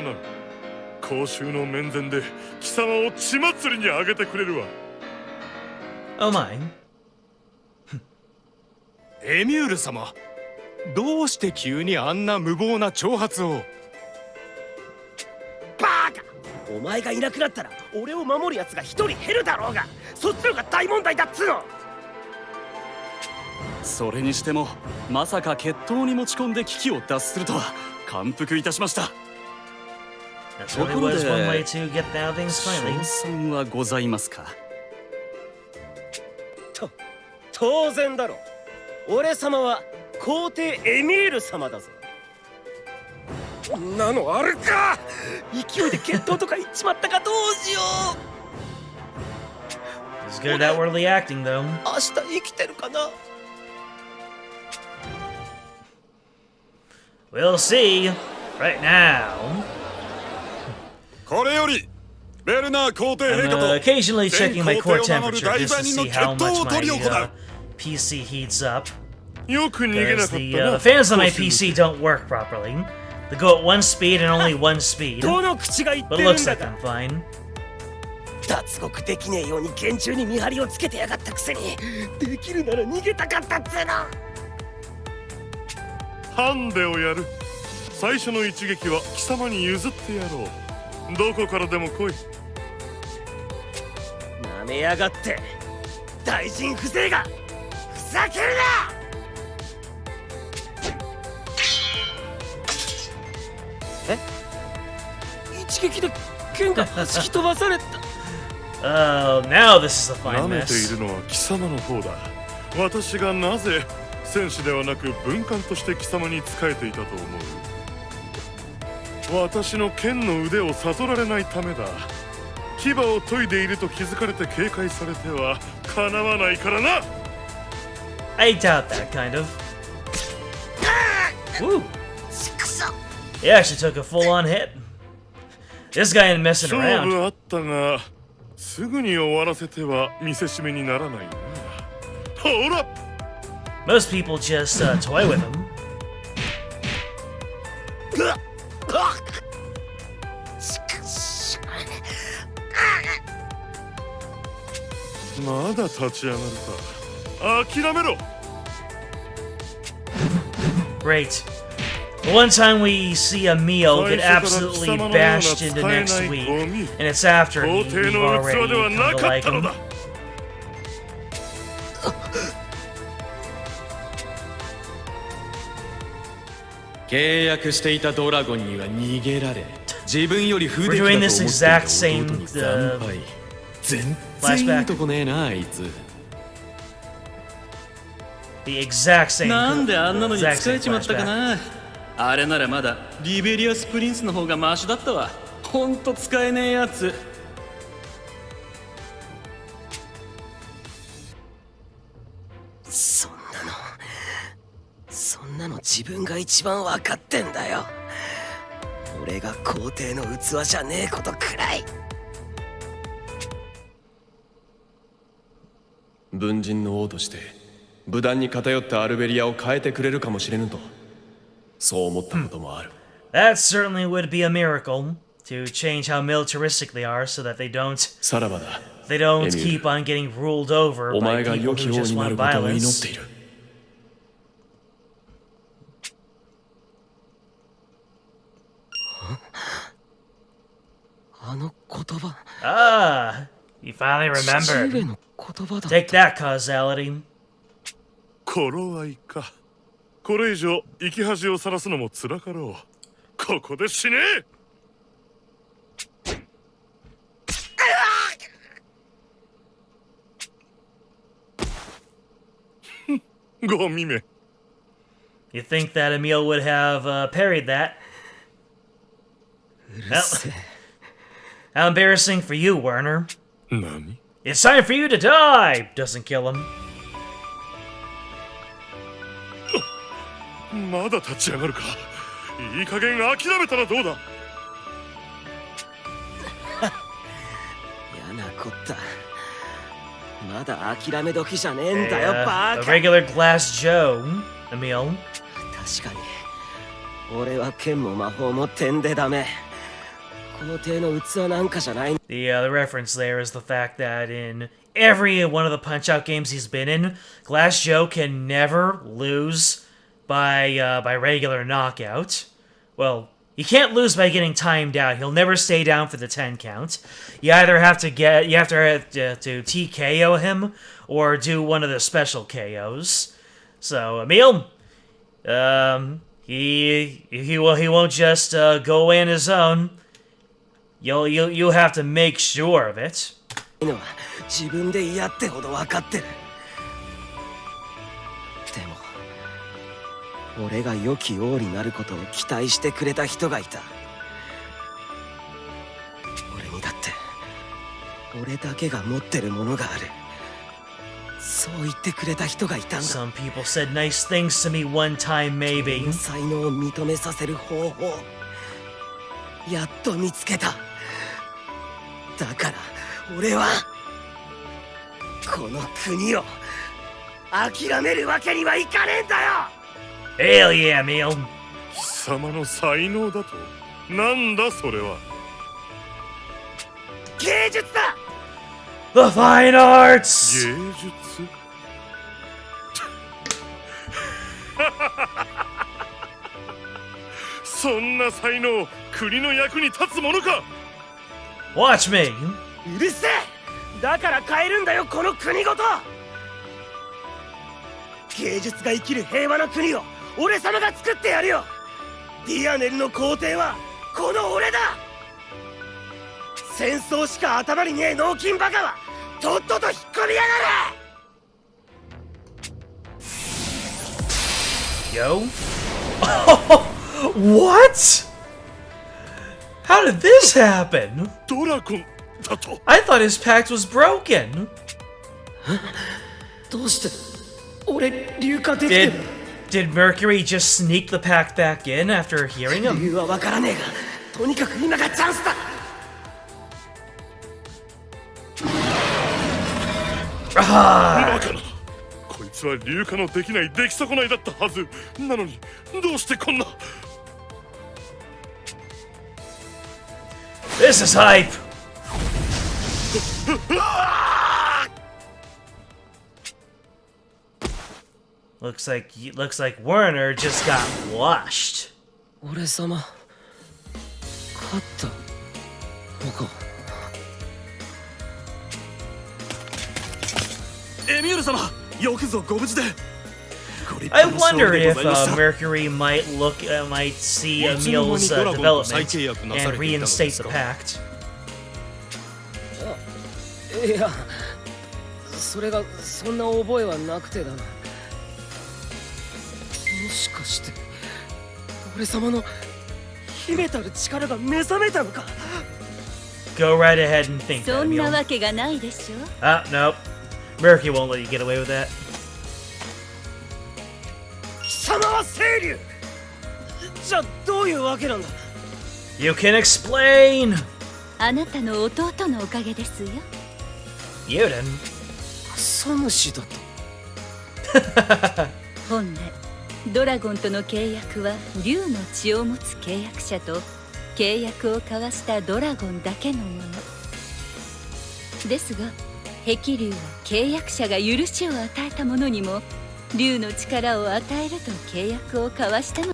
公衆の面前で貴様を血祭りにあげてくれるわ。 Oh my. エミュール様、どうして急にあんな無謀な挑発を。バカ！お前がいなくなったら俺を守る奴が一人減るだろうが、そっちのが大問題だっつうの。それにしてもまさか決闘に持ち込んで危機を脱するとは感服いたしました。 That と really ころ was で one way to get out things 勝 finally. 算はございますか。当然だろ。俺様は皇帝エミール様だぞ。なのあるか。勢いで決闘とか言っちまったか。どうしよう。 He's good at outwardly acting, though. 明日生きてるかな。 We'll see. Right now. これよりベルナー皇帝陛 I'm 下と occasionally 全 checking my 皇 core 帝を名乗る temperature 大 just 罪 to 人の see 決 how 闘 much を執り行 my う。 PC heats up. よく逃げなか Because った the な。 fans on my PC don't work properly. They go at one speed and only one speed. どの口が言っ But て it るん looks だ like か。 I'm fine. 脱獄できねえように厳重に見張りをつけてやがったくせに、できるなら逃げたかったっつうの。ハンデをやる。最初の一撃は貴様に譲ってやろう。どこからでも来い。なめやがって。大臣風情がふざけるな。一撃で剣が弾き飛ばされた。 Oh, now this is a 舐 fine めてい mess. るのは貴様の方だ。私がなぜ戦士ではなく文官として貴様に仕えていたと思う。私の剣の腕を悟られないためだ。牙を研いでいると気づかれて警戒されてはかなわないからな。 I doubt that, kind of. Woo! He actually took a full-on hit. This guy ain't messing 勝 around. 負あったがすぐに終わらせては見せしめにならないな。ほら Most people just toy with him. まだ立ち上がるか。諦めろ。 Great. The one time we see a meal get absolutely bashed into next week, and it's after we've already come to like him. 契約していたドラゴンには逃げられ、自分より不出来だと We're 思 doing って this い exact た same 弟に惨敗。全然いいとこねえなあいつ。 The exact same. なんであんなのに exact 使え same ちまったか flashback. な。あれならまだリベリアスプリンスの方がマシだったわ。ほんと使えねえやつ。そんなの自分が一番分かってんだよ。俺が皇帝の器じゃねえことくらい。文人の王として武断に偏ったアルベリアを変えてくれるかもしれぬと、そう思ったこともある。That certainly would be a miracle to change how militaristic they are, so that they don't さらばだ。 they don't エミール。 keep on getting ruled over お by 前が people 良 who き王 just にな want ることを祈って violence. いる。あの言葉。Ah, you finally 父上 remembered. の言葉だ。 Take that causality. 頃合いか。これ以上生き恥をさらすのもつらかろう。ここで死ねゴミめ。You think that Emile would have parried that? Well, how embarrassing for you, Werner. 何 It's time for you to die! Doesn't kill him. まだ立ち上がるか。いい加減諦めたらどうだ。嫌なこった。まだ諦め時じゃねえんだよ、バ A カ。 regular glass Joe, Emile. 確かに俺は剣も魔法も点でダメ。皇帝の器なんかじゃない。 The reference there is the fact that in every one of the Punch-Out games he's been in, Glass Joe can never lose by regular knockout. Well, he can't lose by getting timed out. He'll never stay down for the 10 count. You either have to TKO him or do one of the special KOs. So Emile, he won't just go away on his own. You'll have to make sure of it. 自分で嫌ってほど分かってる。でも俺が良き王になることを期待してくれた人がいた。俺にだって俺だけが持ってるものがある。そう言ってくれた人がいたんだ。 Some people said nice things to me one time, maybe. 才能を認めさせる方法やっと見つけた。だから俺はこの国を諦めるわけにはいかねえんだよ。 Hell yeah, Emile. 貴様の才能だと。なんだそれは。芸術だ。 The fine arts. 芸術そんな才能国の役に立つものか。 Watch me. うるせえ。だから変えるんだよこの国ごと。芸術が生きる平和な国を俺様が作ってやるよ。ディアネルの皇帝はこの俺だ。戦争しか頭にねえ脳筋バカはとっとと引っ込みやがれ。 Yo. What? How did this happen? ドラゴンだと。 I thought his pact was broken. どうして俺硫化できてる。 Did Mercury just sneak the pact back in after hearing 理 him? 由はわからねえがとにかく今がチャンスだ。 バカな。こいつは硫化のできない出来損ないだったはず。なのにどうしてこんな。 This is hype. Looks like Werner just got washed. 俺様勝ったのか。エミュール様、よくぞご無事で。 I wonder if Mercury might see Emile's development and reinstate the pact. いやそれがそんな覚えはなくてだな。もしかして俺様の秘めたる力が目覚めたのか。 Go right ahead and think that, そんな Emile. わけがないでしょ。 Ah, nope. Mercury won't let you get away with that. 貴様は清流。じゃあどういうわけなんだ。 You can explain. あなたの弟のおかげですよ。 You didn't. 草主だと。本来ドラゴンとの契約は竜の血を持つ契約者と契約を交わしたドラゴンだけのものですが、壁竜は契約者が許しを与えた者にも竜の力を与えると契約を交わしたの。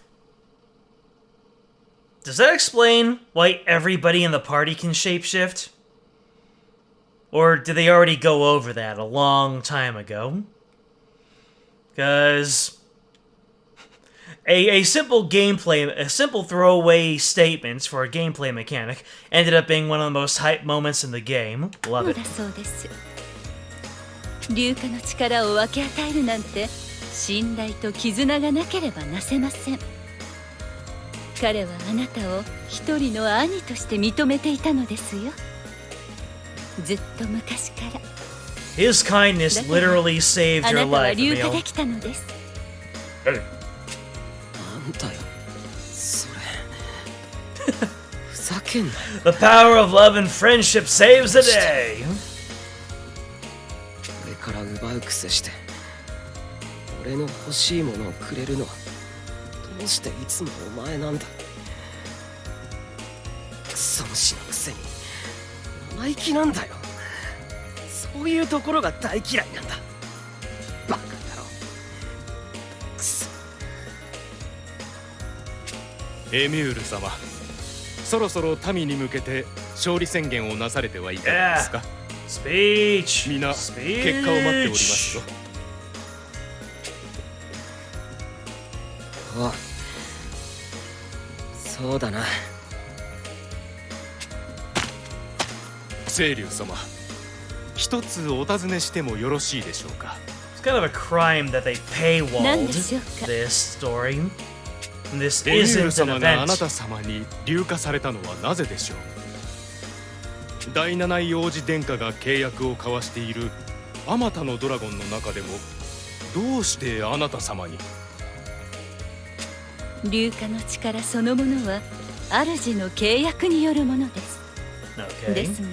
Does that explain why everybody in the party can shapeshift? Or did they already go over that a long time ago? Because a simple throwaway statement for a gameplay mechanic ended up being one of the most hype moments in the game. Love it. そうです。竜化の力を分け与えるなんて信頼と絆がなければなせません。彼はあなたを一人の兄として認めていたのですよ。ずっと昔から。His kindness literally saved あ your なたは life, 硫化 Emile. できたのです。なんだよそれふざけんなよ。 The power of love and friendship saves the day. 俺から奪う癖して俺の欲しいものをくれるのはどうしていつもお前なんだ。クソ虫のくせに生意気なんだよ。そういうところが大嫌いなんだ。バカ野郎。クソ。エミュール様、そろそろ民に向けて勝利宣言をなされてはいかがですか。Speech. みんな結果を待っておりますぞ。ああ、そうだな。清流様、一つお尋ねしてもよろしいでしょうか。 It's kind of a crime that they paywalled 何でしょうか。 this story. This エミュール isn't an 様があな event. た様に流化されたのはなぜでしょう。第七位王子殿下が契約を交わしているあまたのドラゴンの中でもどうしてあなた様に。硫化の力そのものは主の契約によるものです。で Okay. すが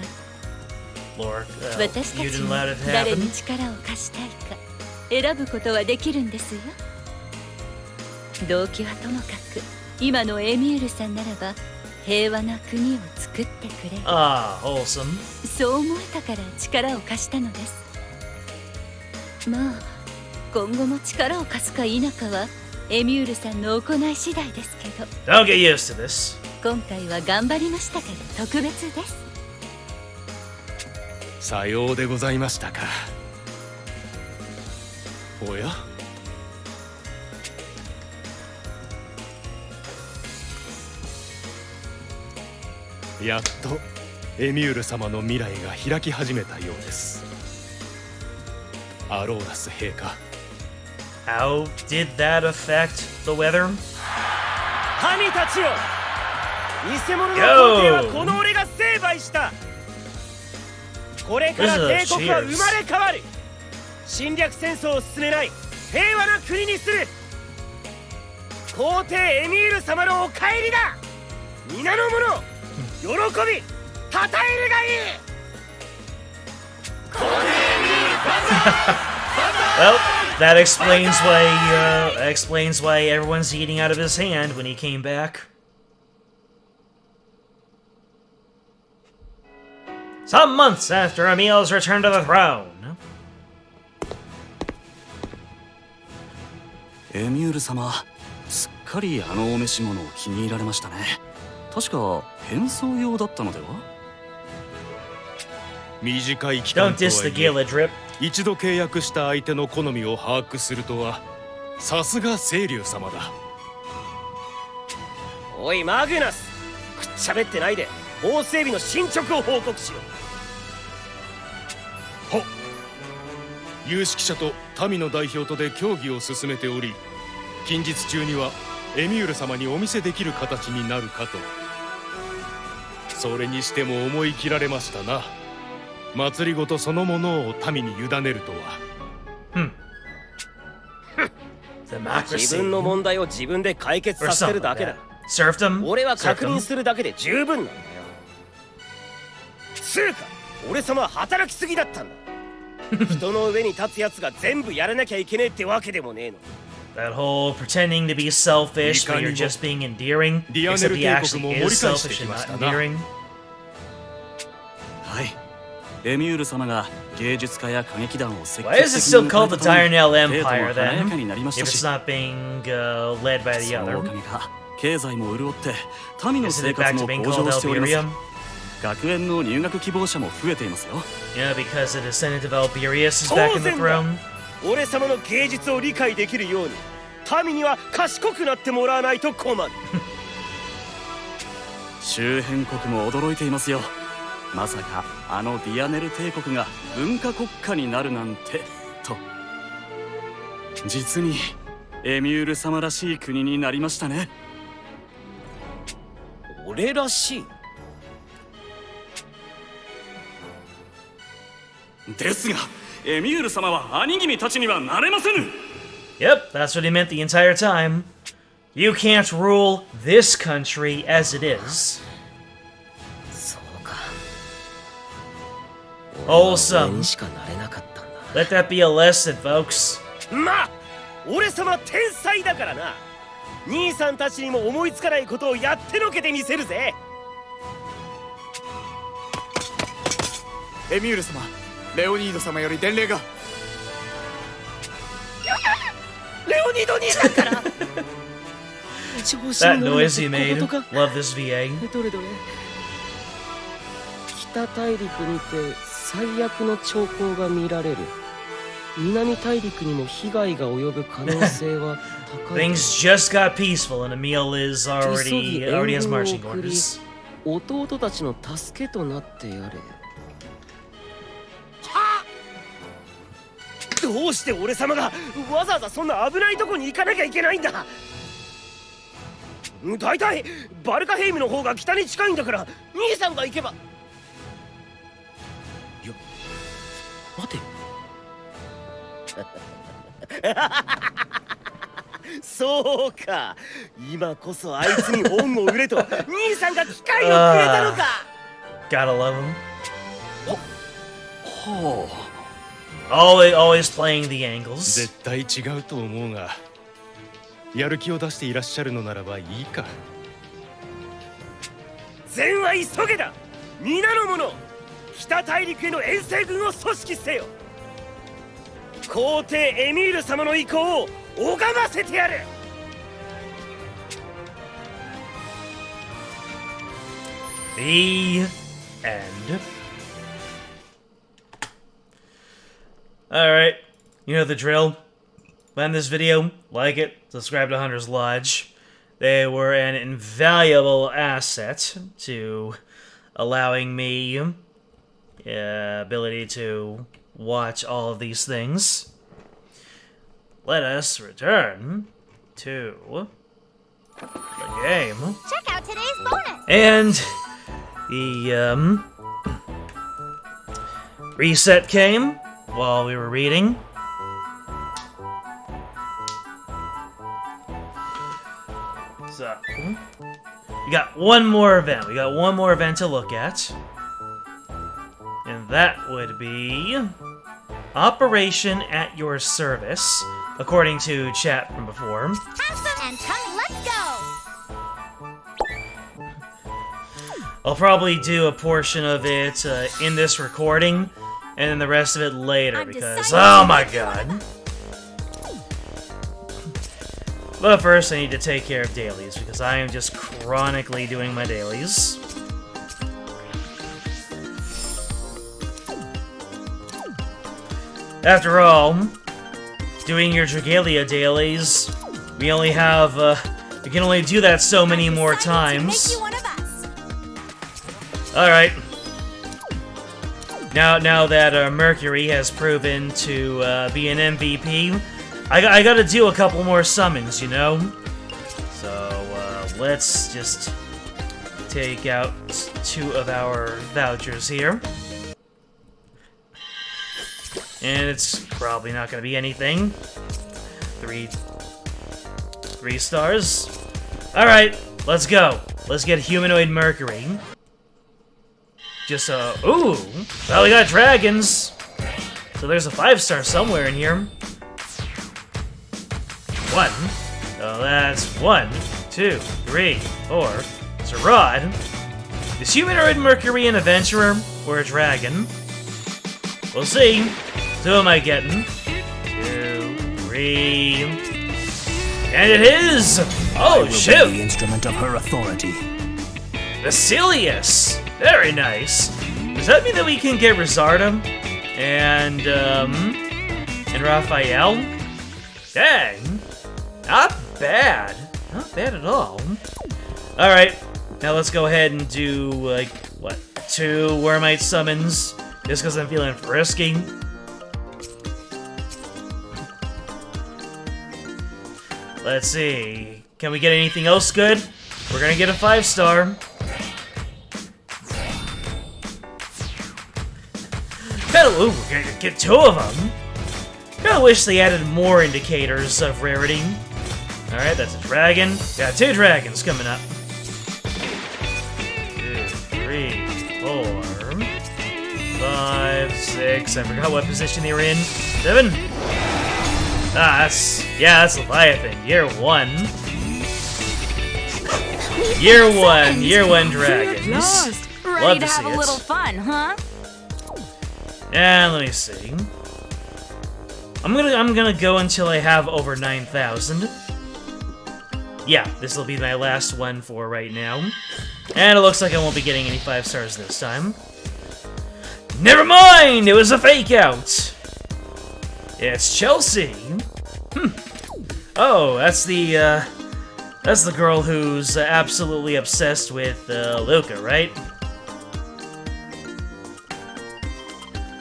Lord, 私た you ち didn't も let it 誰 happen. に力を貸したいか選ぶことはできるんですよ。動機はともかく今のエミュールさんならば平和な国を作ってくれる。 Ah, wholesome. そう思えたから力を貸したのです。まあ今後も力を貸すか否かはエミュールさんの行い次第ですけど、 Don't get used to this. 今回は頑張りましたから特別です。さようでございましたか。おや、やっとエミュール様の未来が開き始めたようです。アローラス陛下、 How did that affect the weather? 神たちよ、偽物の皇帝はこの俺が成敗した。これから帝国は生まれ変わる。侵略戦争を進めない平和な国にする。皇帝エミール様のお帰りだ。皆の者喜び称えるがいい。皇帝エミール万歳。 Well, that explains why everyone's eating out of his hand when he came back. Some months after Emile's return to the throne. エミュール様、すっかりあのお召し物を気に入られましたね。確か変装用だったのでは。短い期間 Don't と diss は the いえ Gala drip. 一度契約した相手の好みを把握するとはさすが清流様だ。おいマグナス、くっちゃべってないで法整備の進捗を報告しよう。はっ、有識者と民の代表とで協議を進めており、近日中にはエミュール様にお見せできる形になるかと。それにしても思い切られましたな。祭りごとそのものを民に委ねるとは。自分の問題を自分で解決 Or させ something るだ like けだ。 that. Served him. 俺は Served 確認 him. するだけで十分なんだよ。つうか俺様は働きすぎだったんだ。人の上に立つやつが全部やらなきゃいけねえってわけでもねえの。 That whole pretending to be selfish when you're just being endearing, except he actually is selfish and not endearing. はい。エミュール様が芸術家や歌劇団を積 Why 極 is it 的 still に called the 迎えたため Darnell デートも Empire 華や then? かになりまし If た it's し、 not being led by the その other. おかげか経済も潤って民の Is 生 it 活 back も to being 向 called 上しております。 Alberium? 学園の入学希望者も増えていますよ。Yeah, because the descendant of Alberius is back in the throne. 俺様の芸術を理解できるように民には賢くなってもらわないと困る。周辺国も驚いていますよ。まさかあのディアネル帝国が文化国家になるなんてと。実にエミュール様らしい国になりましたね。俺らしい？ですが、エミュール様は兄君たちにはなれませぬ。 Yep, that's what he meant the entire time. You can't rule this country as it is. そうか。 Wholesome. 俺にしかなれなかったんだ。 Let that be a lesson, folks. まあ俺様天才だからな。兄さんたちにも思いつかないことをやってのけてみせるぜ。エミュール様、レオニード様より伝令が。レオニード兄さんから。That noise you made. Love this VA. どれどれ。北大陸にて最悪の兆候が見られる。南大陸にも被害が及ぶ可能性は高い。Things just got peaceful and Emile is already has marching orders. 弟たちの助けとなってやれ。どうして俺様がわざわざそんな危ないとこに行かなきゃいけないんだ。だいたいバルカヘイムの方が北に近いんだから兄さんが行けば。いや、待て。そうか、今こそあいつに恩を売れと兄さんが機会をくれたのか。Gotta love him. はあ。 Always playing the angles. 絶対違うと思うが、やる気を出していらっしゃるのならばいいか。善は急げだ。皆の者、北大陸への遠征軍を組織せよ。皇帝エミール様の意向を拝ませてやる。The end. Alright, you know the drill. Find this video, like it, subscribe to Hunter's Lodge. They were an invaluable asset to allowing me ability to watch all of these things. Let us return to the game. Check out today's bonus. And the reset came while we were reading. So we got one more event. We got one more event to look at. And that would be Operation at Your Service, according to chat from before. Have some and come, let's go. I'll probably do a portion of it in this recording, and then the rest of it later, because, oh my god. But first I need to take care of dailies, because I am just chronically doing my dailies. After all, doing your Dragalia dailies, we only have, you can only do that so many more times. Alright. Now that Mercury has proven to be an MVP, I gotta do a couple more summons, you know? So, let's just take out 2 of our vouchers here. And it's probably not gonna be anything. 3 stars. Alright, let's go. Let's get Humanoid Mercury. Just, ooh! Well, we got dragons! So there's a 5-star somewhere in here. 1. So that's 1, 2, 3, 4. It's a rod. Is Humanoid Mercury an adventurer or a dragon? We'll see. So who am I getting? 2, 3. And it is! Oh, shoot! The instrument of her authority. Basilius! Very nice. Does that mean that we can get Rizarda and Raphael? Dang. Not bad. Not bad at all. Alright, now let's go ahead and do, like, what, 2 Wormite summons, just because I'm feeling frisky. Let's see. Can we get anything else good? We're gonna get a 5-star. Kinda, ooh, we're gonna get 2 of them. Kinda wish they added more indicators of rarity. Alright, that's a dragon. Got 2 dragons coming up. 2, 3, 4, 5, 6. I forgot what position they were in. 7. Ah, that's Leviathan. Year 1. Year 1 dragons. Love to see it. Fun, huh? And let me see. I'm gonna go until I have over 9,000. Yeah, this will be my last one for right now. And it looks like I won't be getting any 5 stars this time. Never mind! It was a fake out! It's Chelsea! Oh, that's the girl who's absolutely obsessed with Luca, right?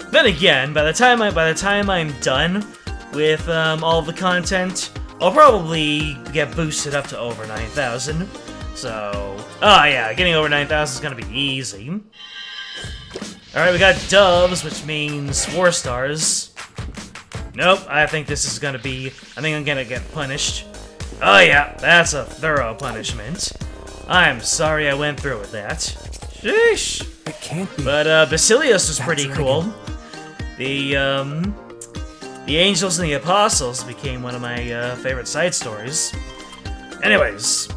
Then again, by the time I'm done with all the content, I'll probably get boosted up to over 9,000. So, oh yeah, getting over 9,000 is gonna be easy. Alright, we got doves, which means 4 stars. Nope, I think this is gonna be... I think I'm gonna get punished. Oh yeah, that's a thorough punishment. I'm sorry I went through with that. Sheesh! It can't be. But Basilius was pretty cool. The Angels and the Apostles became one of my favorite side stories. Anyways,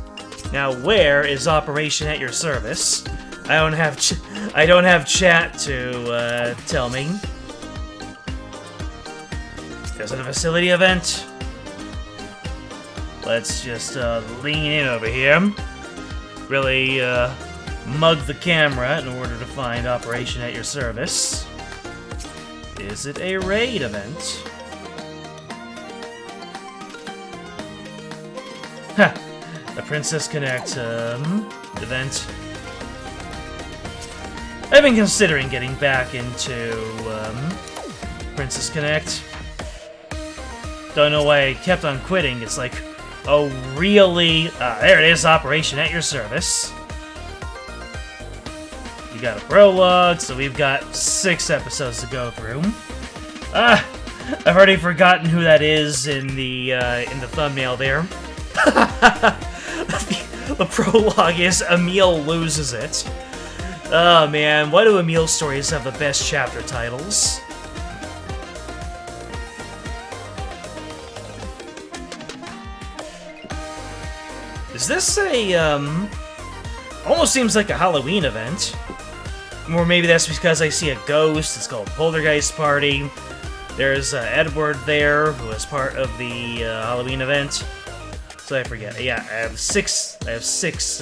now where is Operation at your service? I don't have chat to tell me. Is it a facility event? Let's just lean in over here. Really mug the camera in order to find Operation at your service. Is it a raid event? Ha! The Princess Connect event. I've been considering getting back into Princess Connect. Don't know why I kept on quitting. It's like, oh really? There it is, Operation at your service. You got a prologue, so we've got 6 episodes to go through. I've already forgotten who that is in the thumbnail there. The prologue is Emile loses it. Oh man, why do Emile stories have the best chapter titles? Is this a, almost seems like a Halloween event. Or maybe that's because I see a ghost. It's called Poltergeist Party. There's Edward there, who is part of the Halloween event. So I forget. Yeah, I have six episodes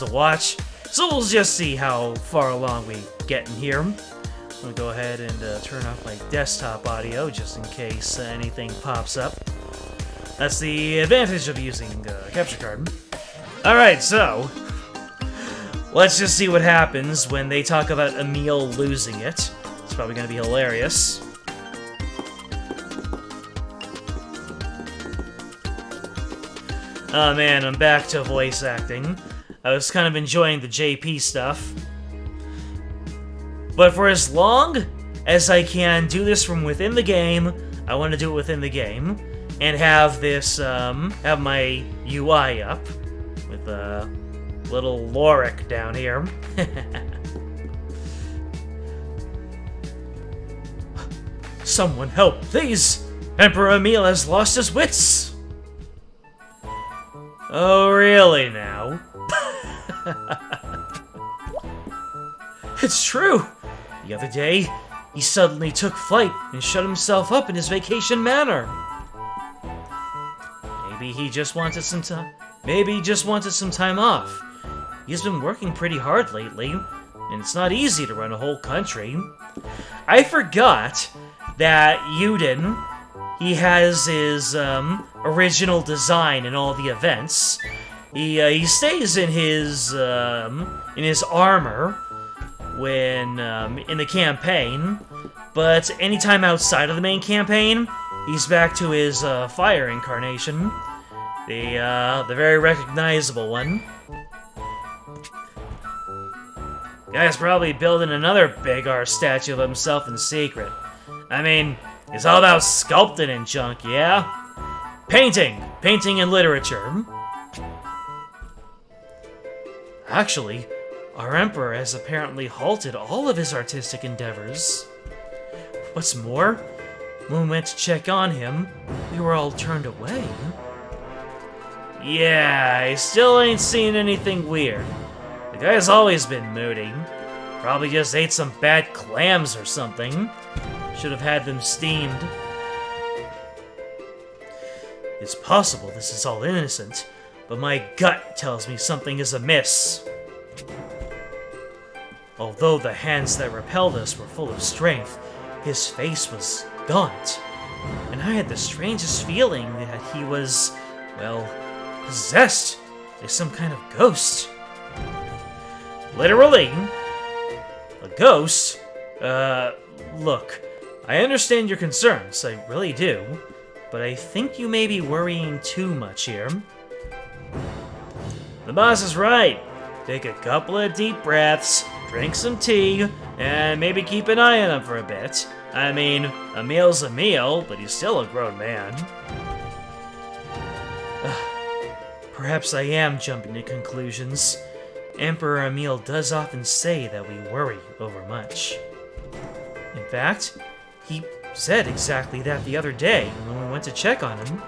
to watch. So we'll just see how far along we get in here. I'm gonna go ahead and turn off my desktop audio just in case anything pops up. That's the advantage of using capture card. Alright, so let's just see what happens when they talk about Emile losing it. It's probably gonna be hilarious. Oh man, I'm back to voice acting. I was kind of enjoying the JP stuff. But for as long as I can do this from within the game, I want to do it within the game. And have this, have my UI up. With little Lorik down here. Someone help, please! Emperor Emile has lost his wits! Oh, really now? It's true! The other day, he suddenly took flight and shut himself up in his vacation manor. Maybe he just wanted some time. Maybe he just wanted some time off. He's been working pretty hard lately, and it's not easy to run a whole country. I forgot that Yuden, he has his original design in all the events. He stays in his armor when in the campaign, but anytime outside of the main campaign, he's back to his fire incarnation. The very recognizable one. Guy's probably building another big art statue of himself in secret. I mean, it's all about sculpting and junk, yeah? Painting and literature. Actually, our Emperor has apparently halted all of his artistic endeavors. What's more, when we went to check on him, we were all turned away. Yeah, I still ain't seen anything weird. The guy's always been moody. Probably just ate some bad clams or something. Should have had them steamed. It's possible this is all innocent, but my gut tells me something is amiss. Although the hands that repelled us were full of strength, his face was gaunt, and I had the strangest feeling that he was, well, possessed by some kind of ghost. Literally? A ghost? Look, I understand your concerns, I really do, but I think you may be worrying too much here. The boss is right. Take a couple of deep breaths, drink some tea, and maybe keep an eye on him for a bit. I mean, a meal's a meal, but he's still a grown man. Perhaps I am jumping to conclusions. Emperor Emile does often say that we worry over much. In fact, he said exactly that the other day when we went to check on him.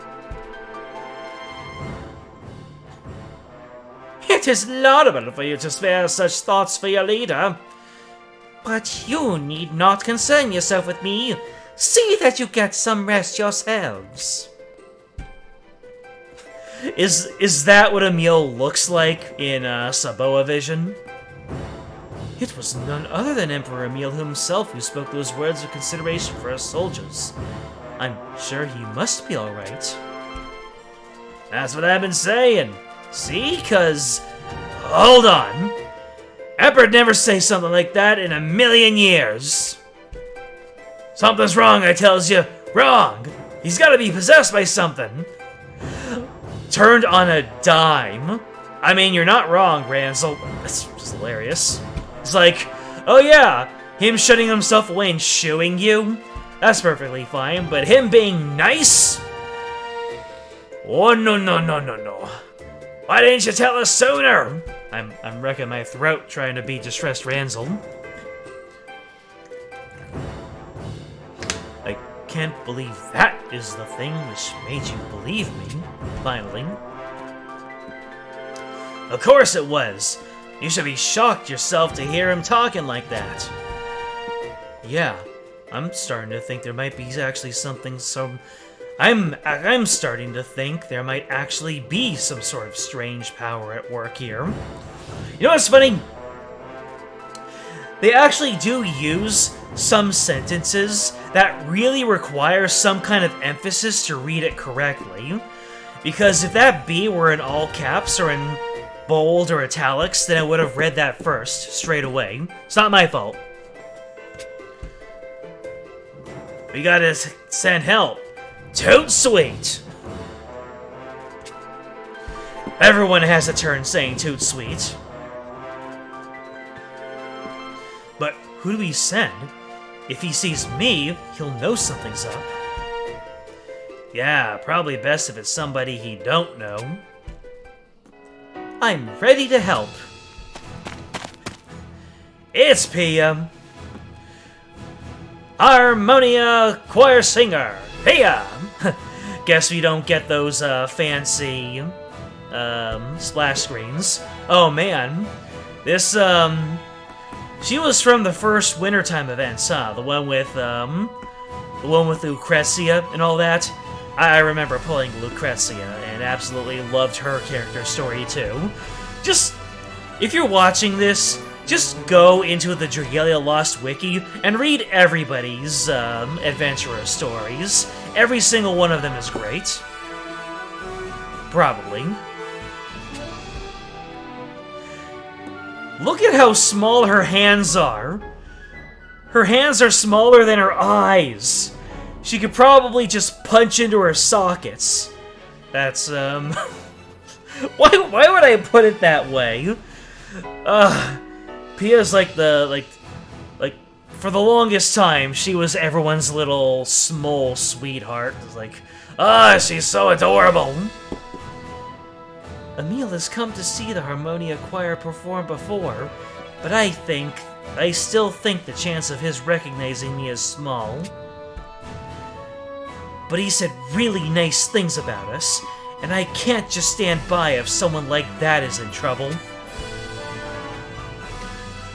It is laudable for you to spare such thoughts for your leader. But you need not concern yourself with me. See that you get some rest yourselves. Is that what Emile looks like in Saboa Vision? It was none other than Emperor Emile himself who spoke those words of consideration for us soldiers. I'm sure he must be alright. That's what I've been saying. See? 'Cause... hold on. Emperor'd never say something like that in a million years. Something's wrong, I tells you. Wrong! He's gotta be possessed by something. Turned on a dime. I mean, you're not wrong, Ransel. That's just hilarious. It's like, oh yeah, him shutting himself away and shooing you? That's perfectly fine, but him being nice? Oh, no, no, no, no, no. Why didn't you tell us sooner? I'm wrecking my throat trying to be distressed Ransel. I can't believe that is the thing which made you believe me, finally. Of course it was. You should be shocked yourself to hear him talking like that. Yeah, I'm starting to think there might be actually something I'm starting to think there might actually be some sort of strange power at work here. You know what's funny? They actually do use some sentences that really require some kind of emphasis to read it correctly. Because if that B were in all caps or in bold or italics, then I would have read that first, straight away. It's not my fault. We gotta send help. Toad sweet! Everyone has a turn saying toot sweet. But who do we send? If he sees me, he'll know something's up. Yeah, probably best if it's somebody he don't know. I'm ready to help. It's Pia. Harmonia choir singer. Pia! Guess we don't get those fancy splash screens. Oh man. This she was from the first Wintertime events, huh? The one with Lucrezia and all that. I remember pulling Lucrezia and absolutely loved her character story too. Just, if you're watching this, just go into the Dragalia Lost Wiki and read everybody's adventurer stories. Every single one of them is great. Probably. Look at how small her hands are. Her hands are smaller than her eyes. She could probably just punch into her sockets. That's, why would I put it that way? Pia's like for the longest time, she was everyone's little small sweetheart. It's like, she's so adorable. Emile has come to see the Harmonia Choir perform before, but I still think the chance of his recognizing me is small. But he said really nice things about us, and I can't just stand by if someone like that is in trouble.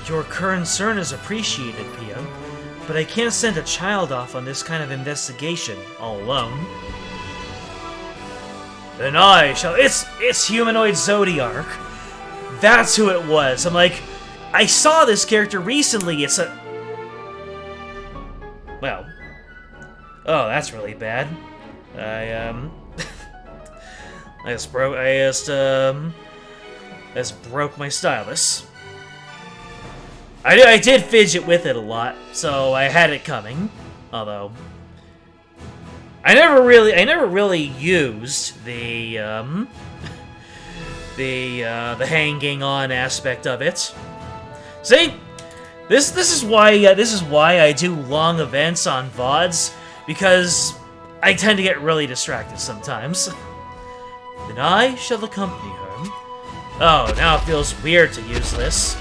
Your concern is appreciated, Pia, but I can't send a child off on this kind of investigation all alone. Then I shall. It's Humanoid Zodiark. That's who it was. I'm like, I saw this character recently. It's a. Well. Oh, that's really bad. I just broke my stylus. I did fidget with it a lot, so I had it coming. Although I never really used the hanging on aspect of it. See, this is why I do long events on VODs, because I tend to get really distracted sometimes. Then I shall accompany her. Oh, now it feels weird to use this.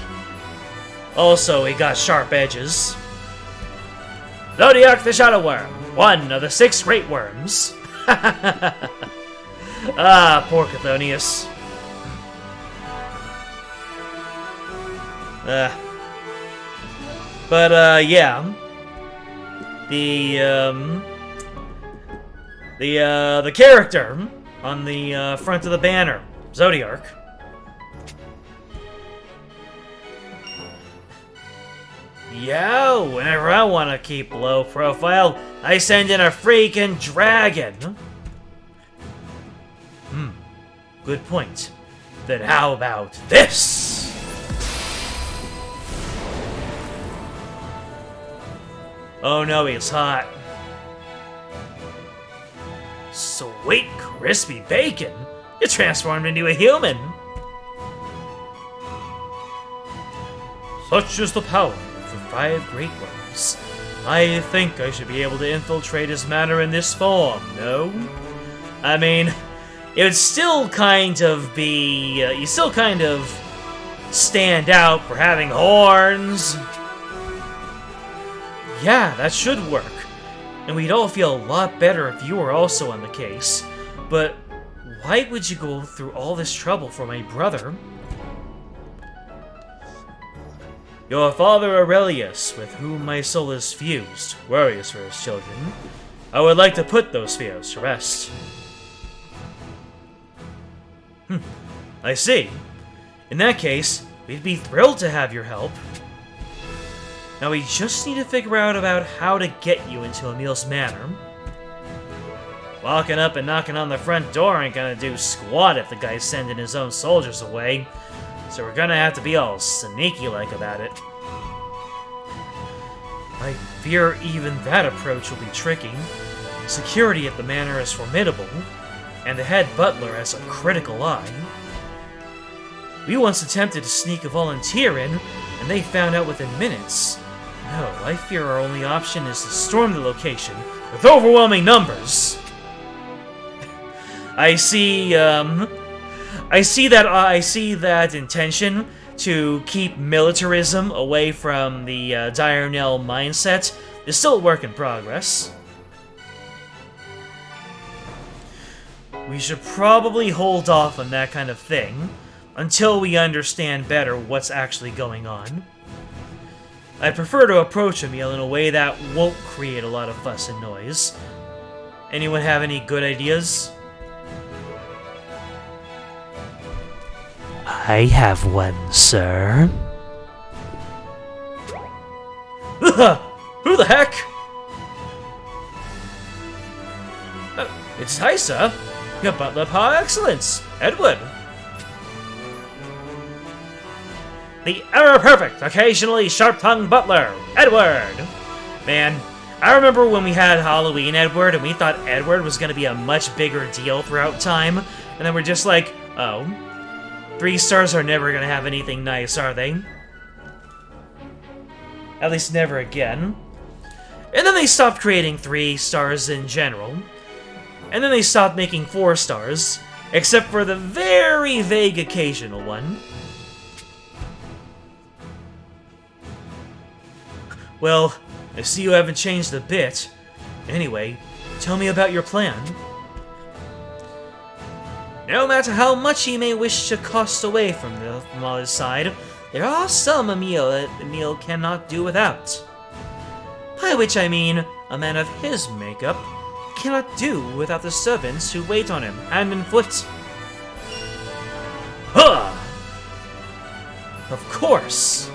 Also, it got sharp edges. Zodiark the Shadow Worm, one of the 6 Great Worms. Ah, poor Chthonius. Yeah. The character on the front of the banner, Zodiark. Yo, whenever I want to keep low profile, I send in a freaking dragon. Good point. Then how about this? Oh no, he's hot. Sweet crispy bacon! You're transformed into a human! Such is the power of the 5 Great Worms. I think I should be able to infiltrate his manor in this form, no? I mean, it would still kind of be... you still kind of stand out for having horns. Yeah, that should work. And we'd all feel a lot better if you were also on the case. But why would you go through all this trouble for my brother? Your father Aurelius, with whom my soul is fused, worries for his children. I would like to put those fears to rest. I see. In that case, we'd be thrilled to have your help. Now we just need to figure out about how to get you into Emile's manor. Walking up and knocking on the front door ain't gonna do squat if the guy's sending his own soldiers away, so we're gonna have to be all sneaky-like about it. I fear even that approach will be tricky. Security at the manor is formidable, and the head butler has a critical eye. We once attempted to sneak a volunteer in, and they found out within minutes. No, I fear our only option is to storm the location with overwhelming numbers. I see that intention to keep militarism away from the Diurnell mindset is still a work in progress. We should probably hold off on that kind of thing until we understand better what's actually going on. I'd prefer to approach Emile in a way that won't create a lot of fuss and noise. Anyone have any good ideas? I have one, sir. Who the heck? It's Tysa, your butler par excellence, Edward. The ever-perfect, occasionally sharp-tongued butler, Edward! Man, I remember when we had Halloween Edward, and we thought Edward was going to be a much bigger deal throughout time, and then we're just like, oh, 3 stars are never going to have anything nice, are they? At least never again. And then they stopped creating 3 stars in general. And then they stopped making 4 stars, except for the very vague occasional one. Well, I see you haven't changed a bit. Anyway, tell me about your plan. No matter how much he may wish to cost away from the other side, there are some Emile cannot do without. By which I mean, a man of his makeup cannot do without the servants who wait on him, hand and foot. Huh! Of course!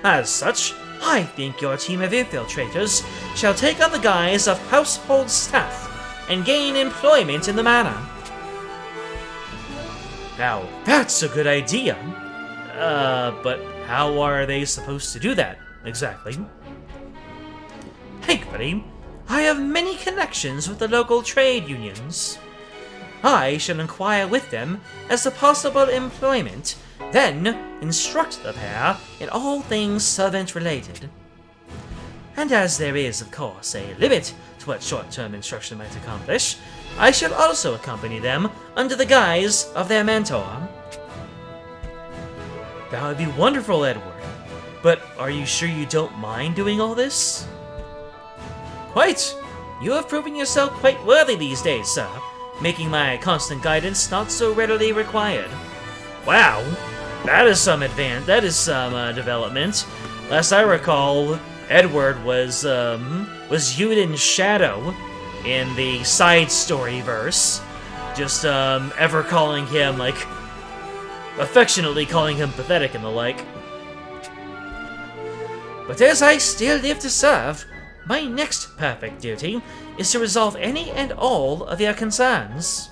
As such, I think your team of infiltrators shall take on the guise of household staff and gain employment in the manor. Now, that's a good idea. But how are they supposed to do that, exactly? Thankfully, I have many connections with the local trade unions. I shall inquire with them as to possible employment, then instruct the pair in all things servant-related. And as there is, of course, a limit to what short-term instruction might accomplish, I shall also accompany them under the guise of their mentor. That would be wonderful, Edward. But are you sure you don't mind doing all this? Quite. You have proven yourself quite worthy these days, sir, making my constant guidance not so readily required. Wow, that is some development. Last I recall, Edward was Yuden's shadow in the side story verse. Just ever calling him, like, affectionately calling him pathetic and the like. But as I still live to serve, my next perfect duty is to resolve any and all of your concerns.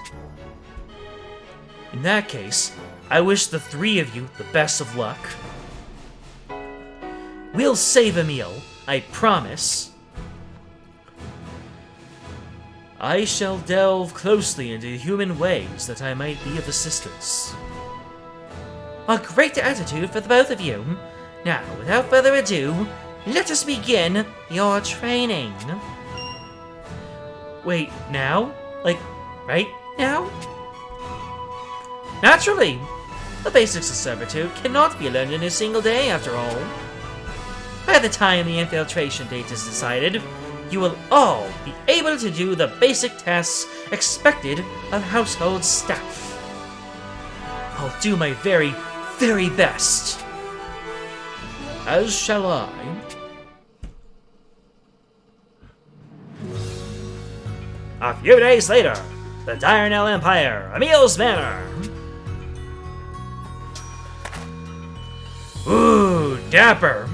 In that case, I wish the 3 of you the best of luck. We'll save Emile, I promise. I shall delve closely into human ways that I might be of assistance. A great attitude for the both of you. Now, without further ado, let us begin your training. Wait, now? Like, right now? Naturally! The basics of servitude cannot be learned in a single day, after all. By the time the infiltration date is decided, you will all be able to do the basic tasks expected of household staff. I'll do my very, very best. As shall I. A few days later, the Diurnell Empire, Emile's Manor. Ooh, dapper.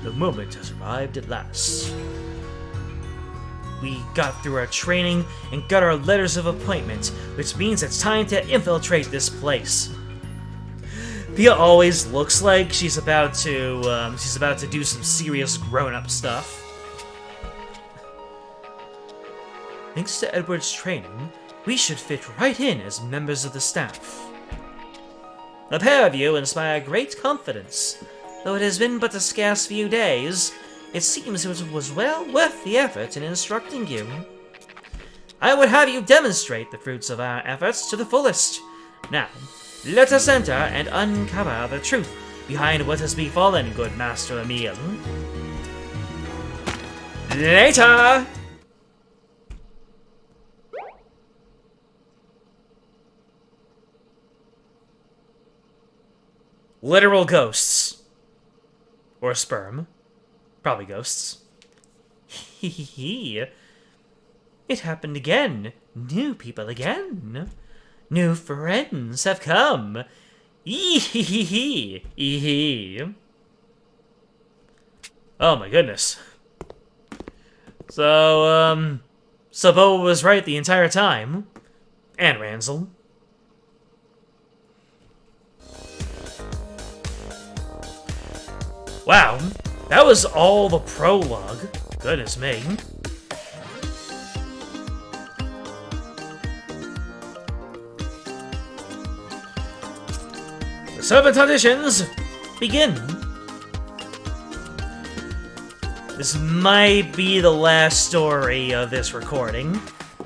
The moment has arrived at last. We got through our training and got our letters of appointment, which means it's time to infiltrate this place. Pia always looks like she's about to do some serious grown-up stuff. Thanks to Edward's training, we should fit right in as members of the staff. The pair of you inspire great confidence. Though it has been but a scarce few days, it seems it was well worth the effort in instructing you. I would have you demonstrate the fruits of our efforts to the fullest. Now, let us enter and uncover the truth behind what has befallen good Master Emile. Later! Literal ghosts. Or sperm. Probably ghosts. Hee. It happened again. New people again. New friends have come. Ee. Oh my goodness. So, Bo was right the entire time. And Ransel. Wow, That was all the prologue. Goodness me. The servant auditions begin. This might be the last story of this recording,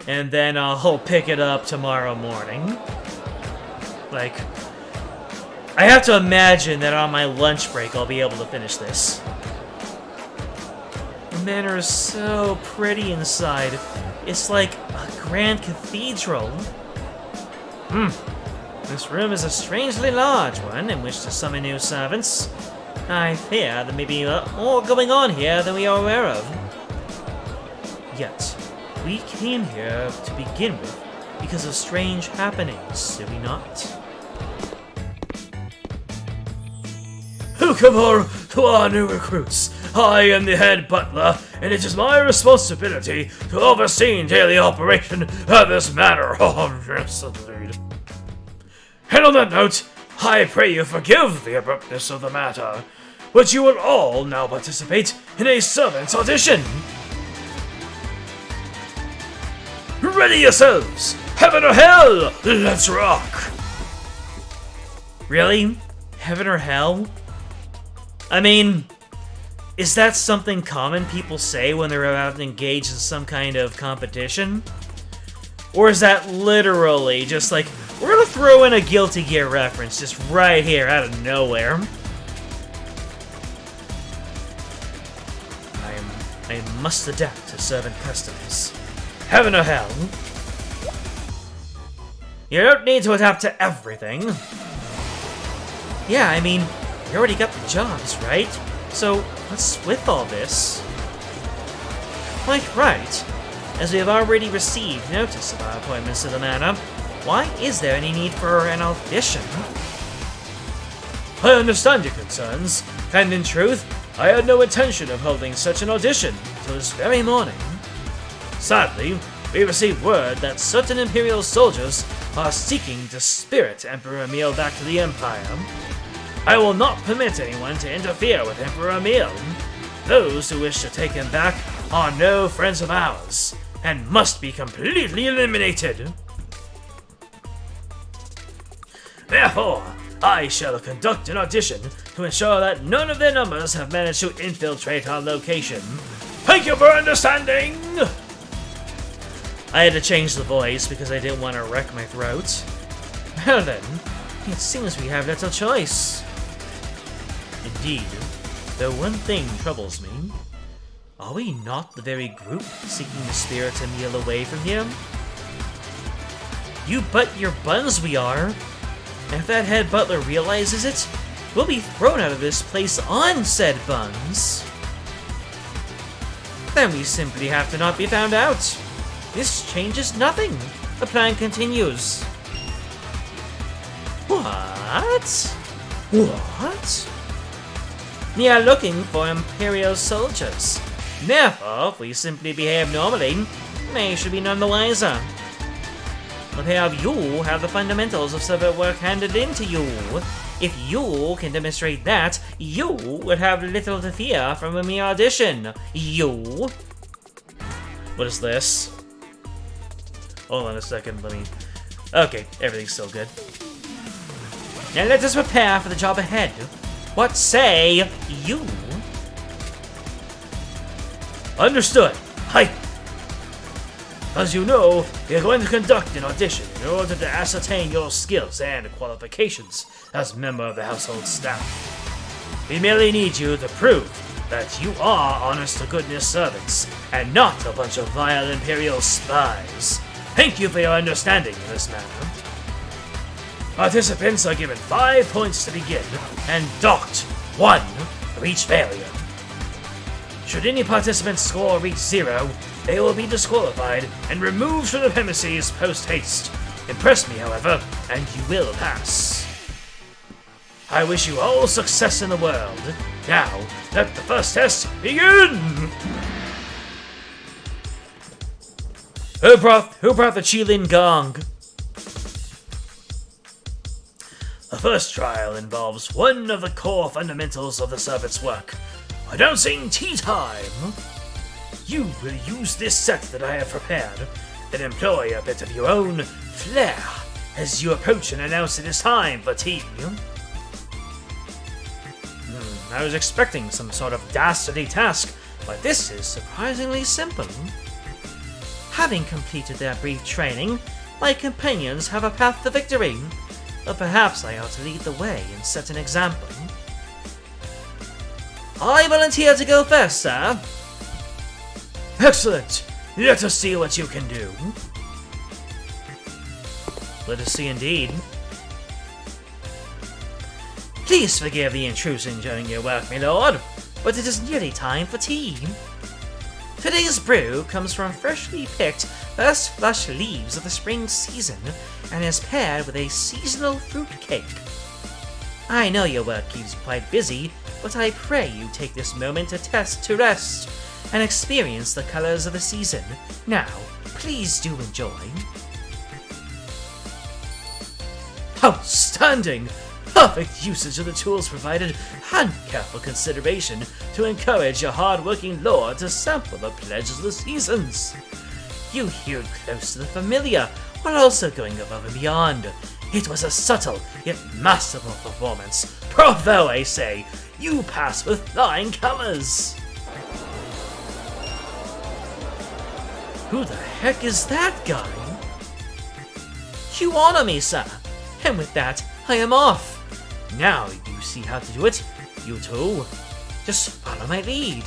and then I'll pick it up tomorrow morning. Like, I have to imagine that on my lunch break I'll be able to finish this. The manor is so pretty inside. It's like a grand cathedral. This room is a strangely large one in which to summon new servants. I fear there may be more going on here than we are aware of. Yet, we came here to begin with because of strange happenings, did we not? Welcome to our new recruits. I am the head butler, and it is my responsibility to oversee daily operation at this manor. Oh, yes, indeed. And on that note, I pray you forgive the abruptness of the matter, but you will all now participate in a servant's audition. Ready yourselves! Heaven or hell! Let's rock! Really? Heaven or hell? I mean, is that something common people say when they're about to engage in some kind of competition? Or is that literally just like, we're gonna throw in a Guilty Gear reference just right here out of nowhere? I must adapt to servant customs. Heaven or hell? You don't need to adapt to everything. Yeah, I mean, you already got the jobs, right? So, what's with all this? Quite right. As we have already received notice of our appointments to the manor, why is there any need for an audition? I understand your concerns, and in truth, I had no intention of holding such an audition until this very morning. Sadly, we received word that certain Imperial soldiers are seeking to spirit Emperor Emile back to the Empire. I will not permit anyone to interfere with Emperor Emile. Those who wish to take him back are no friends of ours, and must be completely eliminated. Therefore, I shall conduct an audition to ensure that none of their numbers have managed to infiltrate our location. Thank you for understanding! I had to change the voice because I didn't want to wreck my throat. Well then, it seems we have little choice. Indeed, though one thing troubles me. Are we not the very group seeking to spirit Emile away from here? You bet your buns we are! And if that head butler realizes it, we'll be thrown out of this place on said buns. Then we simply have to not be found out. This changes nothing. The plan continues. What? What? We are looking for Imperial soldiers. Therefore, if we simply behave normally, they should be none the wiser. The pair of you have the fundamentals of servant work handed in to you. If you can demonstrate that, you would have little to fear from a mere audition. You. What is this? Hold on a second, let me... Okay, everything's still good. Now let us prepare for the job ahead. What say you? Understood. Hi. As you know, we are going to conduct an audition in order to ascertain your skills and qualifications as a member of the household staff. We merely need you to prove that you are honest-to-goodness servants, and not a bunch of vile Imperial spies. Thank you for your understanding in this matter. Participants are given 5 points to begin, and docked 1 for each failure. Should any participant's score reach 0, they will be disqualified and removed from the premises post-haste. Impress me, however, and you will pass. I wish you all success in the world. Now, let the first test begin! Who brought the Qilin Gong? The first trial involves one of the core fundamentals of the servant's work. announcing tea time! You will use this set that I have prepared, and employ a bit of your own flair as you approach and announce it is time for tea. I was expecting some sort of dastardly task, but this is surprisingly simple. Having completed their brief training, my companions have a path to victory, but perhaps I ought to lead the way and set an example. I volunteer to go first, sir. Excellent! Let us see what you can do. Let us see indeed. Please forgive the intrusion during your work, my lord, but it is nearly time for tea. Today's brew comes from freshly picked first flush leaves of the spring season and is paired with a seasonal fruit cake. I know your work keeps you quite busy, but I pray you take this moment to rest and experience the colors of the season. Now, please do enjoy. Outstanding! Perfect usage of the tools provided and careful consideration to encourage your hard-working lord to sample the pleasures of the seasons. You hewed close to the familiar, while also going above and beyond. It was a subtle, yet masterful performance. Bravo, I say! You passed with flying colors! Who the heck is that guy? You honor me, sir, and with that, I am off. Now you see how to do it, you two. Just follow my lead.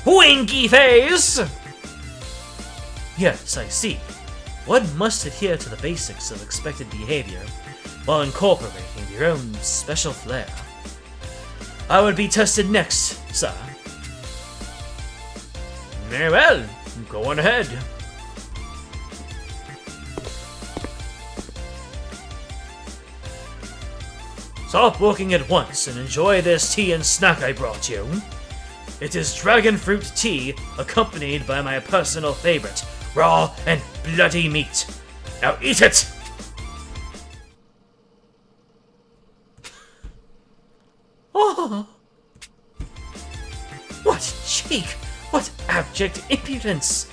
Winky face! Yes, I see. One must adhere to the basics of expected behavior, while incorporating your own special flair. I would be tested next, sir. Very well, go on ahead. Stop working at once and enjoy this tea and snack I brought you. It is dragon fruit tea, accompanied by my personal favorite, raw and bloody meat. Now eat it! Oh! What cheek! What abject impudence!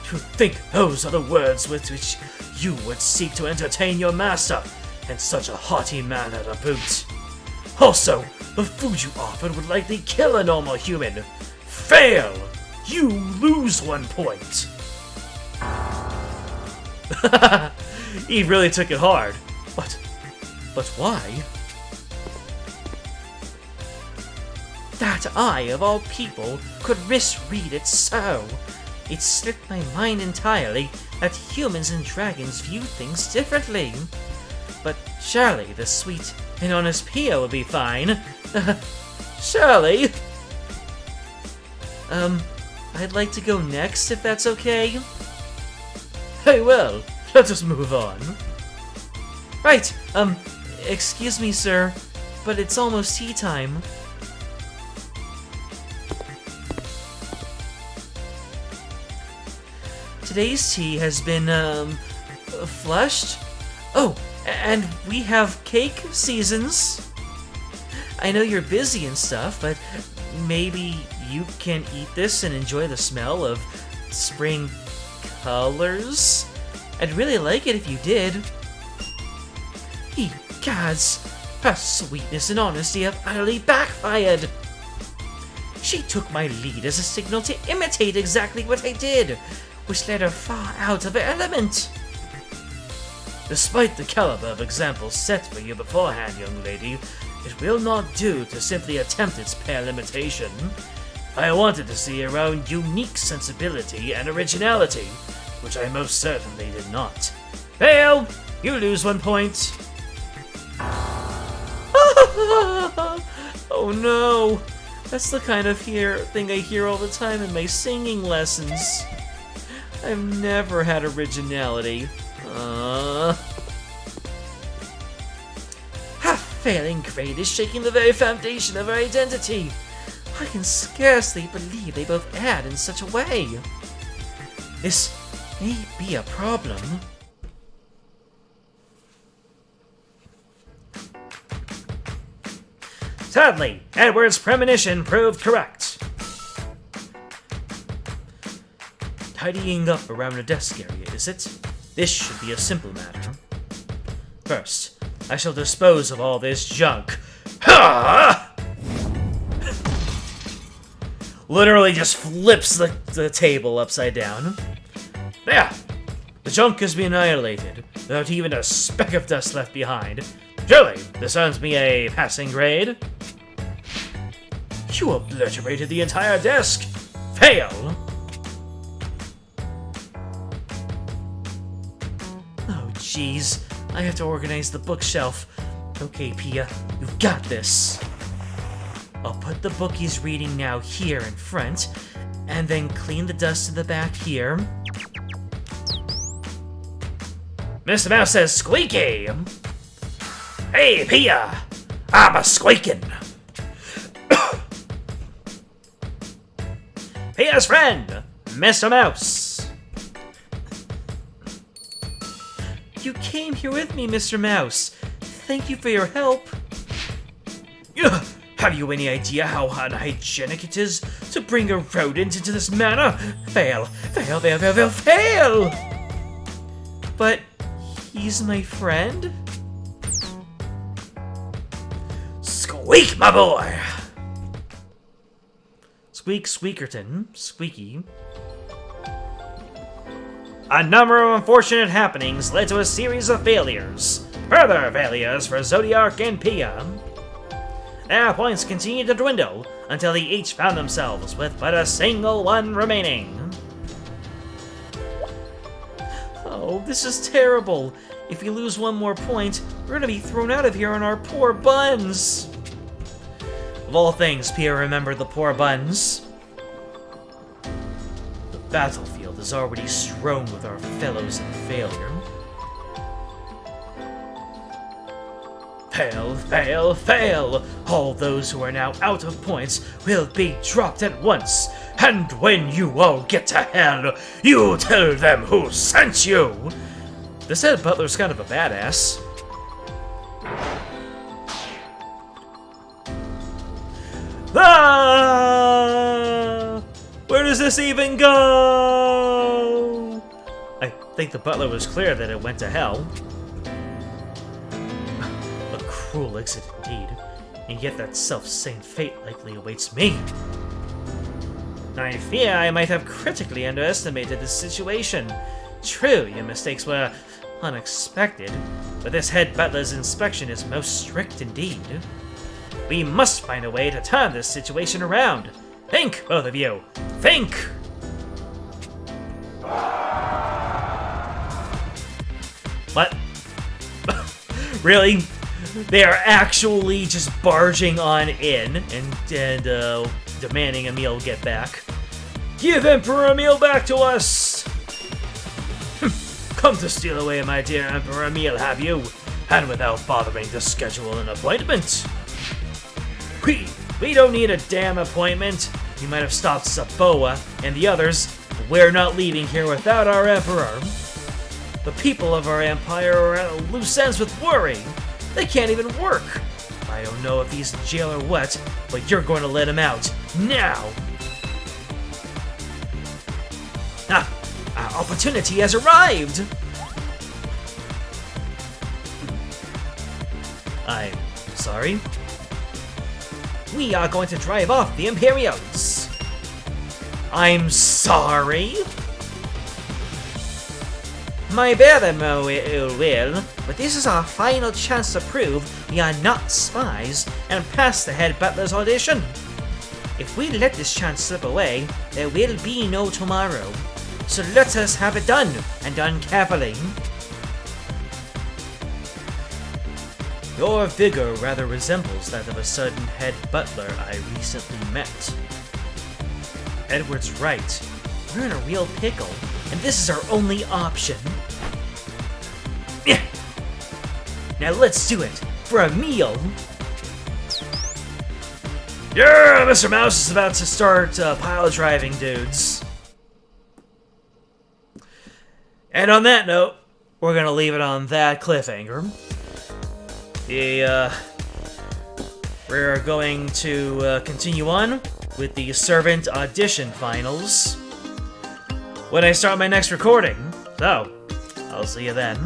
To think those are the words with which you would seek to entertain your master, and such a haughty man at a boot. Also, the food you offered would likely kill a normal human. Fail! You lose 1 point. He really took it hard. But why? That I, of all people, could misread it so. It slipped my mind entirely that humans and dragons view things differently. But surely the sweet and honest Pia will be fine. Surely. I'd like to go next, if that's okay. Hey, well, let us move on. Right, excuse me, sir, but it's almost tea time. Today's tea has been, flushed. Oh, and we have cake seasons. I know you're busy and stuff, but maybe you can eat this and enjoy the smell of spring colors? I'd really like it if you did. Ye gods, her sweetness and honesty have utterly backfired. She took my lead as a signal to imitate exactly what I did, which led her far out of her element. Despite the caliber of examples set for you beforehand, young lady, it will not do to simply attempt its pale imitation. I wanted to see your own unique sensibility and originality, which I most certainly did not. Fail! You lose 1 point. Oh no! That's the kind of thing I hear all the time in my singing lessons. I've never had originality. Her failing grade is shaking the very foundation of her identity. I can scarcely believe they both erred in such a way. This may be a problem. Sadly, Edward's premonition proved correct. Tidying up around the desk area, is it? This should be a simple matter. First, I shall dispose of all this junk. Ha! Literally just flips the table upside down. There! The junk has been annihilated, without even a speck of dust left behind. Surely, this earns me a passing grade. You obliterated the entire desk! Fail! Oh, jeez. I have to organize the bookshelf. Okay, Pia, you've got this. I'll put the book he's reading now here in front, and then clean the dust in the back here. Mr. Mouse says squeaky! Hey, Pia! I'm a squeaking! Pia's friend, Mr. Mouse! You came here with me, Mr. Mouse. Thank you for your help. Have you any idea how unhygienic it is to bring a rodent into this manner? Fail! Fail, fail, fail, fail, fail! But he's my friend? Squeak, my boy! Squeak, Squeakerton, Squeaky. A number of unfortunate happenings led to a series of failures. Further failures for Zodiac and Pia. Their points continued to dwindle until they each found themselves with but a single one remaining. Oh, this is terrible. If we lose one more point, we're gonna be thrown out of here on our poor buns. Of all things, Pia remembered the poor buns. The battlefield is already strewn with our fellows in failure. Fail, fail, fail! All those who are now out of points will be dropped at once. And when you all get to hell, you tell them who sent you! This head butler's kind of a badass. Ah! Where does this even go? I think the butler was clear that it went to hell. A cruel exit indeed, and yet that self-same fate likely awaits me. I fear I might have critically underestimated this situation. True, your mistakes were unexpected, but this head butler's inspection is most strict indeed. We must find a way to turn this situation around. Think, both of you. Think! What? Really? They are actually just barging on in and demanding Emile get back. Give Emperor Emile back to us! Come to steal away my dear Emperor Emile, have you? And without bothering to schedule an appointment. We don't need a damn appointment. You might have stopped Saboa and the others, but we're not leaving here without our Emperor. The people of our empire are at loose ends with worry. They can't even work. I don't know if he's in jail or what, but you're going to let him out. Now! Our opportunity has arrived! I'm sorry? We are going to drive off the Imperials. I'm sorry? My bad, Mo ill will, but this is our final chance to prove we are not spies and pass the head butler's audition. If we let this chance slip away, there will be no tomorrow. So let us have it done, and done carefully. Your vigor rather resembles that of a certain head butler I recently met. Edward's right. We're in a real pickle, and this is our only option. Now let's do it, for Emile! Yeah, Mr. Mouse is about to start pile driving dudes. And on that note, we're gonna leave it on that cliffhanger. we're going to continue on with the Servant Audition Finals when I start my next recording. So, I'll see you then.